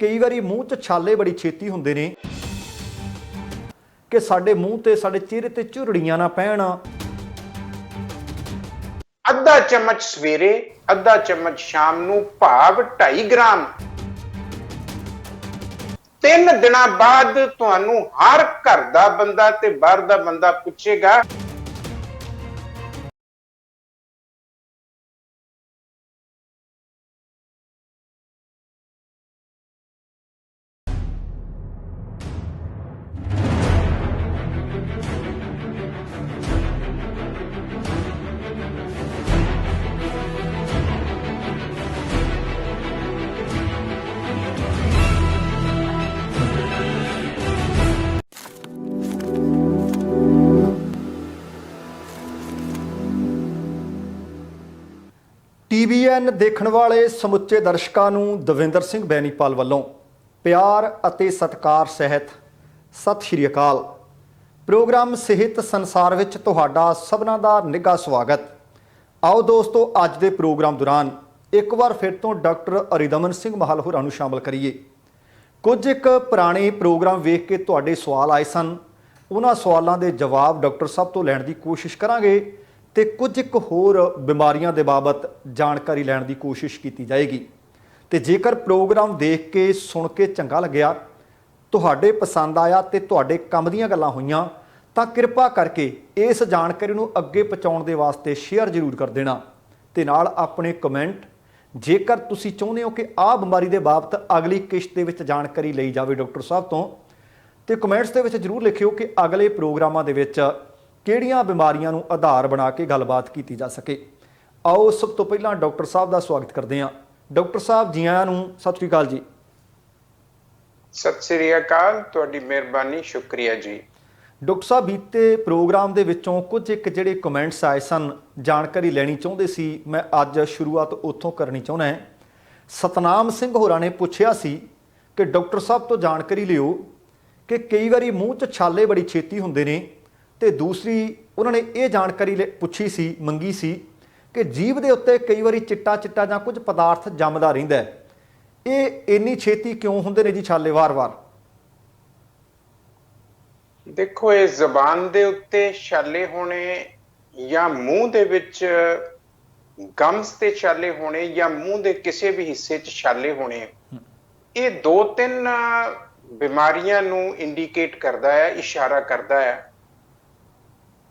कई बारी मूँह 'ਚ छाले बड़ी छेती हुंदे ने कि साडे मूँह ते साडे चेहरे ते झुरड़ियां ना पैण। ਅੱਧਾ ਚਮਚ ਸਵੇਰੇ, ਅੱਧਾ ਚਮਚ ਸ਼ਾਮ ਨੂੰ, ਭਾਵ 2.5 ਗ੍ਰਾਮ। 3 ਦਿਨਾਂ ਬਾਅਦ ਤੁਹਾਨੂੰ ਹਰ ਘਰ ਦਾ ਬੰਦਾ ਤੇ ਬਾਹਰ ਦਾ ਬੰਦਾ ਪੁੱਛੇਗਾ TVN ਦੇਖਣ ਵਾਲੇ ਸਮੁੱਚੇ ਦਰਸ਼ਕਾਂ ਨੂੰ ਦਵਿੰਦਰ ਸਿੰਘ ਬੈਨੀਪਾਲ ਵੱਲੋਂ ਪਿਆਰ ਅਤੇ ਸਤਿਕਾਰ ਸਹਿਤ ਸਤਿ ਸ਼੍ਰੀ ਅਕਾਲ। ਪ੍ਰੋਗਰਾਮ ਸਿਹਤ ਸੰਸਾਰ ਵਿੱਚ ਤੁਹਾਡਾ ਸਭਨਾਂ ਦਾ ਨਿੱਘਾ ਸਵਾਗਤ। ਆਓ ਦੋਸਤੋ, ਅੱਜ ਦੇ ਪ੍ਰੋਗਰਾਮ ਦੌਰਾਨ ਇੱਕ ਵਾਰ ਫਿਰ ਤੋਂ ਡਾਕਟਰ ਅਰਿਦਮਨ ਸਿੰਘ ਮਾਹਲ ਹੋਰਾਂ ਨੂੰ ਸ਼ਾਮਲ ਕਰੀਏ। ਕੁਝ ਇੱਕ ਪੁਰਾਣੇ ਪ੍ਰੋਗਰਾਮ ਵੇਖ ਕੇ ਤੁਹਾਡੇ ਸਵਾਲ ਆਏ ਸਨ, ਉਹਨਾਂ ਸਵਾਲਾਂ ਦੇ ਜਵਾਬ ਡਾਕਟਰ ਸਾਹਿਬ ਤੋਂ ਲੈਣ ਦੀ ਕੋਸ਼ਿਸ਼ ਕਰਾਂਗੇ ਤੇ ਕੁਝ ਇੱਕ ਹੋਰ ਬਿਮਾਰੀਆਂ ਦੇ ਬਾਬਤ ਜਾਣਕਾਰੀ ਲੈਣ ਦੀ ਕੋਸ਼ਿਸ਼ ਕੀਤੀ ਜਾਏਗੀ। ਤੇ ਜੇਕਰ ਪ੍ਰੋਗਰਾਮ ਦੇਖ ਕੇ ਸੁਣ ਕੇ ਚੰਗਾ ਲੱਗਿਆ, ਤੁਹਾਡੇ ਪਸੰਦ ਆਇਆ ਤੇ ਤੁਹਾਡੇ ਕੰਮ ਦੀਆਂ ਗੱਲਾਂ ਹੋਈਆਂ ਤਾਂ ਕਿਰਪਾ ਕਰਕੇ ਇਸ ਜਾਣਕਾਰੀ ਨੂੰ ਅੱਗੇ ਪਹੁੰਚਾਉਣ ਦੇ ਵਾਸਤੇ ਸ਼ੇਅਰ ਜ਼ਰੂਰ ਕਰ ਦੇਣਾ ਤੇ ਨਾਲ ਆਪਣੇ ਕਮੈਂਟ, ਜੇਕਰ ਤੁਸੀਂ ਚਾਹੁੰਦੇ ਹੋ ਕਿ ਆਹ ਬਿਮਾਰੀ ਦੇ ਬਾਬਤ ਅਗਲੀ ਕਿਸ਼ਤ ਦੇ ਵਿੱਚ ਜਾਣਕਾਰੀ ਲਈ ਜਾਵੇ ਡਾਕਟਰ ਸਾਹਿਬ ਤੋਂ, ਤੇ ਕਮੈਂਟਸ ਦੇ ਵਿੱਚ ਜ਼ਰੂਰ ਲਿਖਿਓ ਕਿ ਅਗਲੇ ਪ੍ਰੋਗਰਾਮਾਂ ਦੇ ਵਿੱਚ ਕਿਹੜੀਆਂ ਬਿਮਾਰੀਆਂ ਨੂੰ ਆਧਾਰ ਬਣਾ ਕੇ ਗੱਲਬਾਤ ਕੀਤੀ ਜਾ ਸਕੇ। ਆਓ ਸਭ ਤੋਂ ਪਹਿਲਾਂ ਡਾਕਟਰ ਸਾਹਿਬ ਦਾ ਸਵਾਗਤ ਕਰਦੇ ਹਾਂ। ਡਾਕਟਰ ਸਾਹਿਬ ਜੀ ਆਇਆਂ ਨੂੰ ਸਤਿ ਸ਼੍ਰੀ ਅਕਾਲ ਜੀ। ਸਤਿ ਸ੍ਰੀ ਅਕਾਲ, ਤੁਹਾਡੀ ਮਿਹਰਬਾਨੀ, ਸ਼ੁਕਰੀਆ ਜੀ। ਡਾਕਟਰ ਸਾਹਿਬ, ਬੀਤੇ ਪ੍ਰੋਗਰਾਮ ਦੇ ਵਿੱਚੋਂ ਕੁਝ ਇੱਕ ਜਿਹੜੇ ਕਮੈਂਟਸ ਆਏ ਸਨ, ਜਾਣਕਾਰੀ ਲੈਣੀ ਚਾਹੁੰਦੇ ਸੀ, ਮੈਂ ਅੱਜ ਸ਼ੁਰੂਆਤ ਉੱਥੋਂ ਕਰਨੀ ਚਾਹੁੰਦਾ ਹਾਂ। ਸਤਨਾਮ ਸਿੰਘ ਹੋਰਾਂ ਨੇ ਪੁੱਛਿਆ ਸੀ ਕਿ ਡਾਕਟਰ ਸਾਹਿਬ ਤੋਂ ਜਾਣਕਾਰੀ ਲਿਓ ਕਿ ਕਈ ਵਾਰੀ ਮੂੰਹ 'ਚ ਛਾਲੇ ਬੜੀ ਛੇਤੀ ਹੁੰਦੇ ਨੇ, ਤੇ ਦੂਸਰੀ ਉਹਨਾਂ ਨੇ ਇਹ ਜਾਣਕਾਰੀ ਪੁੱਛੀ ਸੀ, ਮੰਗੀ ਸੀ ਕਿ ਜੀਭ ਦੇ ਉੱਤੇ ਕਈ ਵਾਰੀ ਚਿੱਟਾ ਚਿੱਟਾ ਜਾਂ ਕੁਝ ਪਦਾਰਥ ਜੰਮਦਾ ਰਹਿੰਦਾ ਹੈ, ਇਹ ਇੰਨੀ ਛੇਤੀ ਕਿਉਂ ਹੁੰਦੇ ਨੇ ਜੀ ਛਾਲੇ ਵਾਰ-ਵਾਰ? ਦੇਖੋ, ਇਹ ਜ਼ਬਾਨ ਦੇ ਉੱਤੇ ਛਾਲੇ ਹੋਣੇ ਜਾਂ ਮੂੰਹ ਦੇ ਵਿੱਚ ਗਮਸ ਤੇ ਛਾਲੇ ਹੋਣੇ ਜਾਂ ਮੂੰਹ ਦੇ ਕਿਸੇ ਵੀ ਹਿੱਸੇ 'ਚ ਛਾਲੇ ਹੋਣੇ, ਇਹ 2-3 ਬਿਮਾਰੀਆਂ ਨੂੰ ਇੰਡੀਕੇਟ ਕਰਦਾ ਹੈ, ਇਸ਼ਾਰਾ ਕਰਦਾ ਹੈ।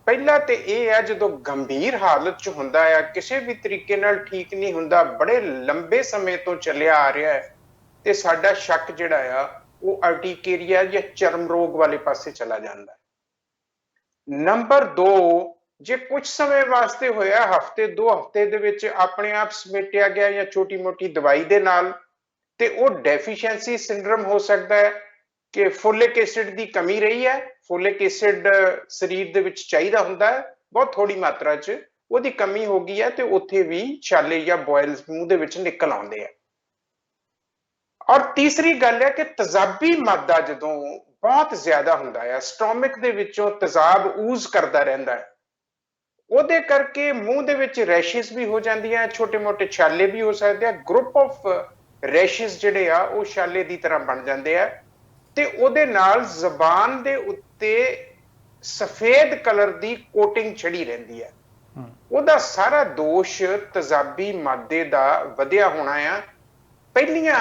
ਪਹਿਲਾ ਤੇ ਇਹ ਹੈ, ਜਦੋਂ ਗੰਭੀਰ ਹਾਲਤ 'ਚ ਹੁੰਦਾ ਹੈ, ਕਿਸੇ ਵੀ ਤਰੀਕੇ ਨਾਲ ਠੀਕ ਨਹੀਂ ਹੁੰਦਾ, ਬੜੇ ਲੰਬੇ ਸਮੇਂ ਤੋਂ ਚੱਲਿਆ ਆ ਰਿਹਾ ਹੈ, ਤੇ ਸਾਡਾ ਸ਼ੱਕ ਜਿਹੜਾ ਆ ਉਹ ਅਰਟੀਕੇਰੀਆ ਜਾਂ ਚਰਮ ਰੋਗ ਵਾਲੇ ਪਾਸੇ ਚਲਾ ਜਾਂਦਾ ਹੈ। ਨੰਬਰ 2, ਜੇ ਕੁਝ ਸਮੇਂ ਵਾਸਤੇ ਹੋਇਆ, ਹਫ਼ਤੇ 2 ਹਫ਼ਤੇ ਦੇ ਵਿੱਚ ਆਪਣੇ ਆਪ ਸਮੇਟਿਆ ਗਿਆ ਜਾਂ ਛੋਟੀ ਮੋਟੀ ਦਵਾਈ ਦੇ ਨਾਲ, ਤੇ ਉਹ ਡੈਫੀਸ਼ੀਐਂਸੀ ਸਿੰਡਰਮ ਹੋ ਸਕਦਾ ਹੈ ਕਿ ਫੋਲਿਕ ਐਸਿਡ ਦੀ ਕਮੀ ਰਹੀ ਹੈ। ਫੋਲਿਕ ਐਸਿਡ ਸਰੀਰ ਦੇ ਵਿੱਚ ਚਾਹੀਦਾ ਹੁੰਦਾ ਹੈ, ਬਹੁਤ ਥੋੜੀ ਮਾਤਰਾ 'ਚ, ਉਹਦੀ ਕਮੀ ਹੋ ਗਈ ਹੈ ਤੇ ਉੱਥੇ ਵੀ ਛਾਲੇ ਜਾਂ ਬੋਇਲਸ ਮੂੰਹ ਦੇ ਵਿੱਚ ਨਿਕਲ ਆਉਂਦੇ ਆ। ਔਰ ਤੀਸਰੀ ਗੱਲ ਹੈ ਕਿ ਤੇਜ਼ਾਬੀ ਮਾਦਾ ਜਦੋਂ ਬਹੁਤ ਜ਼ਿਆਦਾ ਹੁੰਦਾ ਹੈ, ਸਟੋਮਕ ਦੇ ਵਿੱਚੋਂ ਤੇਜ਼ਾਬ ਊਜ਼ ਕਰਦਾ ਰਹਿੰਦਾ ਹੈ, ਉਹਦੇ ਕਰਕੇ ਮੂੰਹ ਦੇ ਵਿੱਚ ਰੈਸ਼ਿਸ ਵੀ ਹੋ ਜਾਂਦੀਆਂ, ਛੋਟੇ ਮੋਟੇ ਛਾਲੇ ਵੀ ਹੋ ਸਕਦੇ ਆ। ਗਰੁੱਪ ਆਫ ਰੈਸ਼ਿਸ ਜਿਹੜੇ ਆ ਉਹ ਛਾਲੇ ਦੀ ਤਰ੍ਹਾਂ ਬਣ ਜਾਂਦੇ ਆ, ਤੇ ਉਹਦੇ ਨਾਲ ਜ਼ਬਾਨ ਦੇ ਉੱਤੇ ਸਫੇਦ ਕਲਰ ਦੀ ਕੋਟਿੰਗ ਛੜੀ ਰਹਿੰਦੀ ਹੈ। ਉਹਦਾ ਸਾਰਾ ਦੋਸ਼ ਤੇਜ਼ਾਬੀ ਮਾਦੇ ਦਾ ਵਧਿਆ ਹੋਣਾ ਆ। ਪਹਿਲੀਆਂ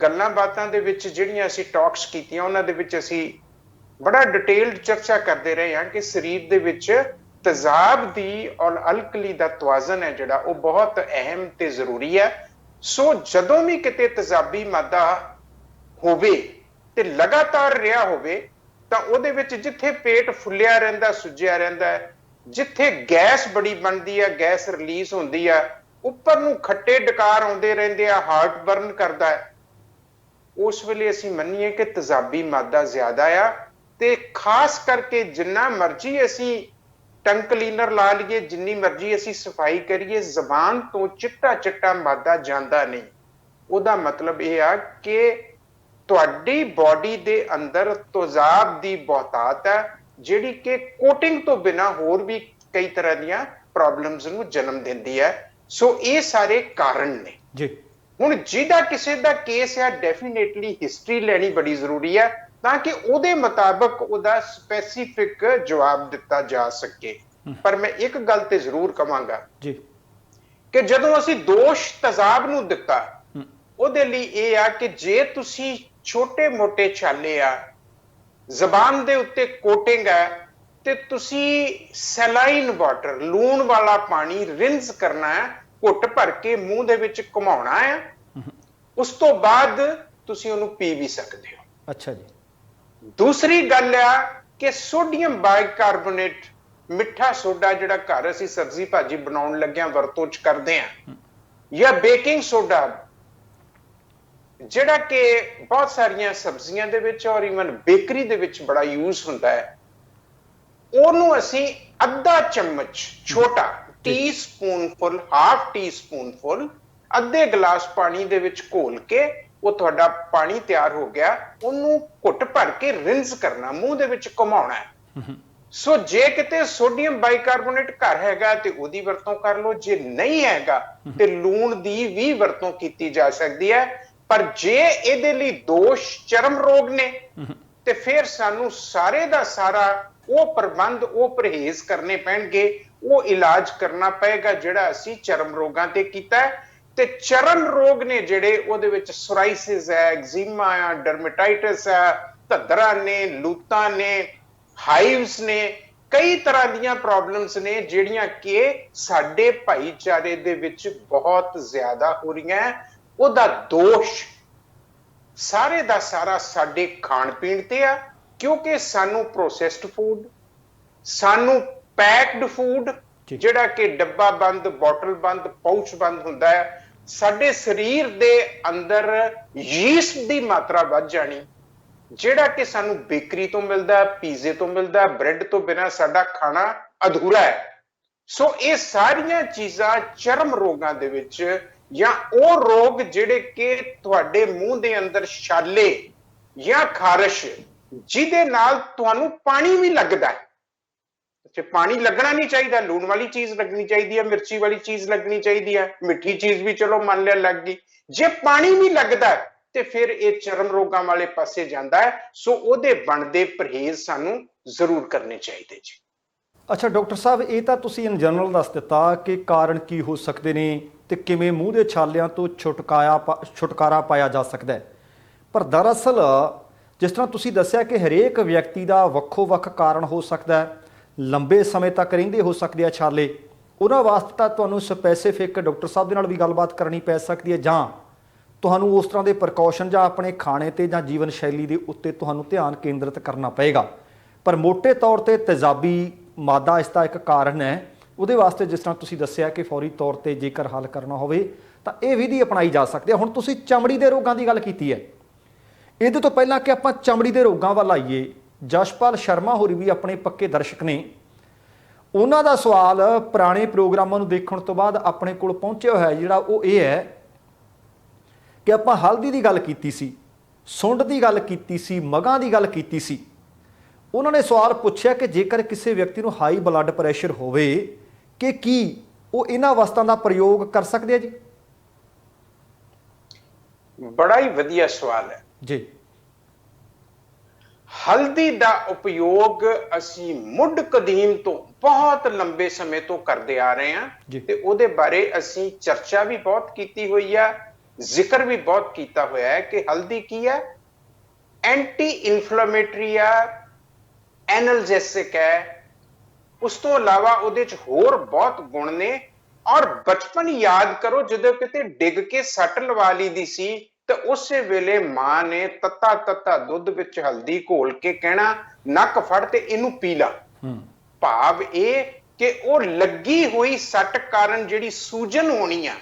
ਗੱਲਾਂ ਬਾਤਾਂ ਦੇ ਵਿੱਚ ਜਿਹੜੀਆਂ ਅਸੀਂ ਟਾਕਸ ਕੀਤੀਆਂ, ਉਹਨਾਂ ਦੇ ਵਿੱਚ ਅਸੀਂ ਬੜਾ ਡਿਟੇਲਡ ਚਰਚਾ ਕਰਦੇ ਰਹੇ ਹਾਂ ਕਿ ਸਰੀਰ ਦੇ ਵਿੱਚ ਤੇਜ਼ਾਬ ਦੀ ਔਰ ਅਲਕਲੀ ਦਾ ਤਵਾਜ਼ਨ ਹੈ ਜਿਹੜਾ, ਉਹ ਬਹੁਤ ਅਹਿਮ ਤੇ ਜ਼ਰੂਰੀ ਹੈ। ਸੋ ਜਦੋਂ ਵੀ ਕਿਤੇ ਤੇਜ਼ਾਬੀ ਮਾਦਾ ਹੋਵੇ ਤੇ ਲਗਾਤਾਰ ਰਿਹਾ ਹੋਵੇ, ਤਾਂ ਉਹਦੇ ਵਿੱਚ ਜਿੱਥੇ ਪੇਟ ਫੁੱਲਿਆ ਰਹਿੰਦਾ, ਸੁੱਜਿਆ ਰਹਿੰਦਾ ਹੈ, ਜਿੱਥੇ ਗੈਸ ਬੜੀ ਬਣਦੀ ਹੈ, ਗੈਸ ਰਿਲੀਜ਼ ਹੁੰਦੀ ਹੈ, ਉੱਪਰ ਨੂੰ ਖੱਟੇ ਡਕਾਰ ਆਉਂਦੇ ਰਹਿੰਦੇ ਆ, ਹਾਰਟ ਬਰਨ ਕਰਦਾ ਹੈ, ਉਸ ਵੇਲੇ ਅਸੀਂ ਮੰਨੀਏ ਕਿ ਤੇਜ਼ਾਬੀ ਮਾਦਾ ਜ਼ਿਆਦਾ ਆ। ਤੇ ਖਾਸ ਕਰਕੇ ਜਿੰਨਾ ਮਰਜ਼ੀ ਅਸੀਂ ਟੰਗ ਕਲੀਨਰ ਲਾ ਲਈਏ, ਜਿੰਨੀ ਮਰਜ਼ੀ ਅਸੀਂ ਸਫਾਈ ਕਰੀਏ, ਜ਼ਬਾਨ ਤੋਂ ਚਿੱਟਾ ਚਿੱਟਾ ਮਾਦਾ ਜਾਂਦਾ ਨਹੀਂ। ਉਹਦਾ ਮਤਲਬ ਇਹ ਆ ਕਿ ਤੁਹਾਡੀ ਬੋਡੀ ਦੇ ਅੰਦਰ ਤੇਜ਼ਾਬ ਦੀ ਬਹੁਤਾਤ ਹੈ, ਜਿਹੜੀ ਕਿ ਕੋਟਿੰਗ ਤੋਂ ਬਿਨਾਂ ਹੋਰ ਵੀ ਕਈ ਤਰ੍ਹਾਂ ਦੀਆਂ ਪ੍ਰੋਬਲਮਸ ਨੂੰ ਜਨਮ ਦਿੰਦੀ ਹੈ। ਸੋ ਇਹ ਸਾਰੇ ਕਾਰਨ ਨੇ ਜੀ। ਹੁਣ ਜਿਹਦਾ ਕਿਸੇ ਦਾ ਕੇਸ ਹੈ, ਡੈਫੀਨੇਟਲੀ ਹਿਸਟਰੀ ਲੈਣੀ ਬੜੀ ਜ਼ਰੂਰੀ ਹੈ ਤਾਂ ਕਿ ਉਹਦੇ ਮੁਤਾਬਕ ਉਹਦਾ ਸਪੈਸੀਫਿਕ ਜਵਾਬ ਦਿੱਤਾ ਜਾ ਸਕੇ। ਪਰ ਮੈਂ ਇੱਕ ਗੱਲ ਤੇ ਜ਼ਰੂਰ ਕਵਾਂਗਾ ਜੀ ਕਿ ਜਦੋਂ ਅਸੀਂ ਦੋਸ਼ ਤਜ਼ਾਬ ਨੂੰ ਦਿੱਤਾ, ਉਹਦੇ ਲਈ ਇਹ ਆ ਕਿ ਜੇ ਤੁਸੀਂ ਛੋਟੇ ਮੋਟੇ ਛਾਲੇ ਆ, ਜ਼ਬਾਨ ਦੇ ਉੱਤੇ ਕੋਟਿੰਗ ਹੈ, ਤੇ ਤੁਸੀਂ ਸੈਲਾਈਨ ਵਾਟਰ, ਲੂਣ ਵਾਲਾ ਪਾਣੀ ਰਿੰਸ ਕਰਨਾ ਹੈ, ਘੁੱਟ ਭਰ ਕੇ ਮੂੰਹ ਦੇ ਵਿੱਚ ਘੁਮਾਉਣਾ ਹੈ, ਉਸ ਤੋਂ ਬਾਅਦ ਤੁਸੀਂ ਉਹਨੂੰ ਪੀ ਵੀ ਸਕਦੇ ਹੋ। ਅੱਛਾ ਜੀ। ਦੂਸਰੀ ਗੱਲ ਆ ਕਿ ਸੋਡੀਅਮ ਬਾਈਕਾਰਬੋਨੇਟ, ਮਿੱਠਾ ਸੋਡਾ ਜਿਹੜਾ ਘਰ ਅਸੀਂ ਸਬਜ਼ੀ ਭਾਜੀ ਬਣਾਉਣ ਲੱਗਿਆਂ ਵਰਤੋਂ ਚ ਕਰਦੇ ਆ, ਜਾਂ ਬੇਕਿੰਗ ਸੋਡਾ ਜਿਹੜਾ ਕਿ ਬਹੁਤ ਸਾਰੀਆਂ ਸਬਜ਼ੀਆਂ ਦੇ ਵਿੱਚ ਔਰ ਈਵਨ ਬੇਕਰੀ ਦੇ ਵਿੱਚ ਬੜਾ ਯੂਜ਼ ਹੁੰਦਾ ਹੈ, ਉਹਨੂੰ ਅਸੀਂ ਅੱਧਾ ਚਮਚ, ਛੋਟਾ ਟੀਸਪੂਨਫੁਲ, ਹਾਫ ਟੀਸਪੂਨਫੁਲ, ਅੱਧੇ ਗਲਾਸ ਪਾਣੀ ਦੇ ਵਿੱਚ ਘੋਲ ਕੇ, ਉਹ ਤੁਹਾਡਾ ਪਾਣੀ ਤਿਆਰ ਹੋ ਗਿਆ, ਉਹਨੂੰ ਘੁੱਟ ਭਰ ਕੇ ਰਿੰਸ ਕਰਨਾ, ਮੂੰਹ ਦੇ ਵਿੱਚ ਘੁਮਾਉਣਾ ਹੈ। ਸੋ ਜੇ ਕਿਤੇ ਸੋਡੀਅਮ ਬਾਈਕਾਰਬੋਨੇਟ ਘਰ ਹੈਗਾ ਤੇ ਉਹਦੀ ਵਰਤੋਂ ਕਰ ਲਓ, ਜੇ ਨਹੀਂ ਹੈਗਾ ਤੇ ਲੂਣ ਦੀ ਵੀ ਵਰਤੋਂ ਕੀਤੀ ਜਾ ਸਕਦੀ ਹੈ। ਪਰ ਜੇ ਇਹਦੇ ਲਈ ਦੋਸ਼ ਚਰਮ ਰੋਗ ਨੇ ਤੇ ਫਿਰ ਸਾਨੂੰ ਸਾਰੇ ਦਾ ਸਾਰਾ ਉਹ ਪ੍ਰਬੰਧ, ਉਹ ਪਰਹੇਜ਼ ਕਰਨੇ ਪੈਣਗੇ, ਉਹ ਇਲਾਜ ਕਰਨਾ ਪਏਗਾ ਜਿਹੜਾ ਅਸੀਂ ਚਰਮ ਰੋਗਾਂ ਤੇ ਕੀਤਾ ਹੈ। ਤੇ ਚਰਮ ਰੋਗ ਨੇ ਜਿਹੜੇ, ਉਹਦੇ ਵਿੱਚ ਸੋਰਾਇਸਿਸ ਹੈ, ਐਗਜ਼ੀਮਾ ਆ, ਡਰਮੇਟਾਈਟਸ ਹੈ, ਧੱਦਰਾਂ ਨੇ, ਲੂਤਾਂ ਨੇ, ਹਾਈਵਸ ਨੇ, ਕਈ ਤਰ੍ਹਾਂ ਦੀਆਂ ਪ੍ਰੋਬਲਮਸ ਨੇ ਜਿਹੜੀਆਂ ਕਿ ਸਾਡੇ ਭਾਈਚਾਰੇ ਦੇ ਵਿੱਚ ਬਹੁਤ ਜ਼ਿਆਦਾ ਹੋ ਰਹੀਆਂ। ਉਹਦਾ ਦੋਸ਼ ਸਾਰੇ ਦਾ ਸਾਰਾ ਸਾਡੇ ਖਾਣ ਪੀਣ ਤੇ ਆ, ਕਿਉਂਕਿ ਸਾਨੂੰ ਪ੍ਰੋਸੈਸਡ ਫੂਡ, ਸਾਨੂੰ ਪੈਕਡ ਫੂਡ ਜਿਹੜਾ ਕਿ ਡੱਬਾ ਬੰਦ, ਬੋਟਲ ਬੰਦ, ਪਾਊਚ ਬੰਦ ਹੁੰਦਾ ਹੈ, ਸਾਡੇ ਸਰੀਰ ਦੇ ਅੰਦਰ ਯੀਸਟ ਦੀ ਮਾਤਰਾ ਵੱਧ ਜਾਣੀ, ਜਿਹੜਾ ਕਿ ਸਾਨੂੰ ਬੇਕਰੀ ਤੋਂ ਮਿਲਦਾ, ਪੀਜ਼ੇ ਤੋਂ ਮਿਲਦਾ, ਬ੍ਰੈਡ ਤੋਂ ਬਿਨਾਂ ਸਾਡਾ ਖਾਣਾ ਅਧੂਰਾ ਹੈ। ਸੋ ਇਹ ਸਾਰੀਆਂ ਚੀਜ਼ਾਂ ਚਰਮ ਰੋਗਾਂ ਦੇ ਵਿੱਚ, ਜਾਂ ਉਹ ਰੋਗ ਜਿਹੜੇ ਕਿ ਤੁਹਾਡੇ ਮੂੰਹ ਦੇ ਅੰਦਰ ਛਾਲੇ ਜਾਂ ਖਾਰਸ਼, ਜਿਹਦੇ ਨਾਲ ਤੁਹਾਨੂੰ ਪਾਣੀ ਵੀ ਲੱਗਦਾ ਹੈ, ਤੇ ਪਾਣੀ ਲੱਗਣਾ ਨਹੀਂ ਚਾਹੀਦਾ, ਲੂਣ ਵਾਲੀ ਚੀਜ਼ ਲੱਗਣੀ ਚਾਹੀਦੀ ਹੈ, ਮਿਰਚੀ ਵਾਲੀ ਚੀਜ਼ ਲੱਗਣੀ ਚਾਹੀਦੀ ਹੈ, ਮਿੱਠੀ ਚੀਜ਼ ਵੀ ਚਲੋ ਮੰਨ ਲਿਆ ਲੱਗ ਗਈ, ਜੇ ਪਾਣੀ ਨਹੀਂ ਲੱਗਦਾ ਤੇ ਫਿਰ ਇਹ ਚਰਮ ਰੋਗਾਂ ਵਾਲੇ ਪਾਸੇ ਜਾਂਦਾ ਹੈ। ਸੋ ਉਹਦੇ ਬਣਦੇ ਪਰਹੇਜ਼ ਸਾਨੂੰ ਜ਼ਰੂਰ ਕਰਨੇ ਚਾਹੀਦੇ ਜੀ। ਅੱਛਾ ਡਾਕਟਰ ਸਾਹਿਬ, ਇਹ ਤਾਂ ਤੁਸੀਂ ਇਨ ਜਨਰਲ ਦੱਸ ਦਿੱਤਾ ਕਿ ਕਾਰਨ ਕੀ ਹੋ ਸਕਦੇ ਨੇ ਤੇ ਕਿਵੇਂ ਮੂੰਹ ਦੇ ਛਾਲਿਆਂ ਤੋਂ ਛੁਟਕਾਰਾ ਪਾਇਆ ਜਾ ਸਕਦਾ ਹੈ। ਪਰ ਦਰਅਸਲ ਜਿਸ ਤਰ੍ਹਾਂ ਤੁਸੀਂ ਦੱਸਿਆ ਕਿ ਹਰੇਕ ਵਿਅਕਤੀ ਦਾ ਵੱਖੋ ਵੱਖ ਕਾਰਨ ਹੋ ਸਕਦਾ ਹੈ, ਲੰਬੇ ਸਮੇਂ ਤੱਕ ਰਹਿੰਦੇ ਹੋ ਸਕਦੇ ਆ ਛਾਲੇ, ਉਹਨਾਂ ਵਾਸਤੇ ਤਾਂ ਤੁਹਾਨੂੰ ਸਪੈਸੀਫਿਕ ਡਾਕਟਰ ਸਾਹਿਬ ਦੇ ਨਾਲ ਵੀ ਗੱਲਬਾਤ ਕਰਨੀ ਪੈ ਸਕਦੀ ਹੈ, ਜਾਂ ਤੁਹਾਨੂੰ ਉਸ ਤਰ੍ਹਾਂ ਦੇ ਪ੍ਰੀਕਾਸ਼ਨ ਜਾਂ ਆਪਣੇ ਖਾਣੇ ਤੇ ਜਾਂ ਜੀਵਨ ਸ਼ੈਲੀ ਦੇ ਉੱਤੇ ਤੁਹਾਨੂੰ ਧਿਆਨ ਕੇਂਦਰਿਤ ਕਰਨਾ ਪਏਗਾ। ਪਰ ਮੋਟੇ ਤੌਰ ਤੇ ਤੇਜ਼ਾਬੀ ਮਾਦਾ ਇਸ ਦਾ ਇੱਕ ਕਾਰਨ ਹੈ। ਉਹਦੇ ਵਾਸਤੇ ਜਿਸ ਤਰ੍ਹਾਂ ਤੁਸੀਂ ਦੱਸਿਆ ਕਿ ਫੌਰੀ ਤੌਰ ਤੇ ਜੇਕਰ ਹੱਲ ਕਰਨਾ ਹੋਵੇ ਤਾਂ ਇਹ ਵਿਧੀ ਅਪਣਾਈ ਜਾ ਸਕਦੀ ਹੈ। ਹੁਣ ਤੁਸੀਂ ਚਮੜੀ ਦੇ ਰੋਗਾਂ ਦੀ ਗੱਲ ਕੀਤੀ ਹੈ, ਇਹਦੇ ਤੋਂ ਪਹਿਲਾਂ ਕਿ ਆਪਾਂ ਚਮੜੀ ਦੇ ਰੋਗਾਂ ਵੱਲ ਆਈਏ, ਜਸ਼ਪਾਲ ਸ਼ਰਮਾ ਹੋਰੀ ਵੀ ਆਪਣੇ ਪੱਕੇ ਦਰਸ਼ਕ ਨੇ, ਉਹਨਾਂ ਦਾ ਸਵਾਲ ਪੁਰਾਣੇ ਪ੍ਰੋਗਰਾਮਾਂ ਨੂੰ ਦੇਖਣ ਤੋਂ ਬਾਅਦ ਆਪਣੇ ਕੋਲ ਪਹੁੰਚਿਆ ਹੋਇਆ ਜਿਹੜਾ ਉਹ ਇਹ ਹੈ ਕਿ ਆਪਾਂ ਹਲਦੀ ਦੀ ਗੱਲ ਕੀਤੀ ਸੀ, ਸੁੰਡ ਦੀ ਗੱਲ ਕੀਤੀ ਸੀ, ਮਗਾਂ ਦੀ ਗੱਲ ਕੀਤੀ ਸੀ। ਉਹਨਾਂ ਨੇ ਸਵਾਲ ਪੁੱਛਿਆ ਕਿ ਜੇਕਰ ਕਿਸੇ ਵਿਅਕਤੀ ਨੂੰ ਹਾਈ ਬਲੱਡ ਪ੍ਰੈਸ਼ਰ ਹੋਵੇ ਕਿ ਕੀ ਉਹ ਇਹਨਾਂ ਵਸਤਾਂ ਦਾ ਪ੍ਰਯੋਗ ਕਰ ਸਕਦੇ ਆ ਜੀ? ਬੜਾ ਹੀ ਵਧੀਆ ਸਵਾਲ ਹੈ ਜੀ। ਹਲਦੀ ਦਾ ਉਪਯੋਗ ਅਸੀਂ ਮੁੱਢ ਕਦੀਮ ਤੋਂ ਬਹੁਤ ਲੰਬੇ ਸਮੇਂ ਤੋਂ ਕਰਦੇ ਆ ਰਹੇ ਹਾਂ, ਤੇ ਉਹਦੇ ਬਾਰੇ ਅਸੀਂ ਚਰਚਾ ਵੀ ਬਹੁਤ ਕੀਤੀ ਹੋਈ ਆ, ਜ਼ਿਕਰ ਵੀ ਬਹੁਤ ਕੀਤਾ ਹੋਇਆ ਹੈ ਕਿ ਹਲਦੀ ਕੀ ਹੈ, ਐਂਟੀ ਇਨਫਲੇਮੇਟਰੀ ਆ, ਐਨਲਜੈਸਿਕ ਹੈ। ਉਸ ਤੋਂ ਇਲਾਵਾ ਉਹਦੇ ਚ ਹੋਰ ਬਹੁਤ ਗੁਣ ਨੇ। ਔਰ ਬਚਪਨ ਯਾਦ ਕਰੋ, ਜਦੋਂ ਕਿਤੇ ਡਿੱਗ ਕੇ ਸੱਟ ਲਵਾ ਲਈ ਦੀ ਸੀ ਤੇ ਉਸੇ ਵੇਲੇ ਮਾਂ ਨੇ ਤੱਤਾ ਦੁੱਧ ਵਿੱਚ ਹਲਦੀ ਘੋਲ ਕੇ ਕਹਿਣਾ, ਨੱਕ ਫੜ ਤੇ ਇਹਨੂੰ ਪੀ ਲਾ। ਭਾਵ ਇਹ ਕਿ ਉਹ ਲੱਗੀ ਹੋਈ ਸੱਟ ਕਾਰਨ ਜਿਹੜੀ ਸੂਜਨ ਹੋਣੀ ਆ,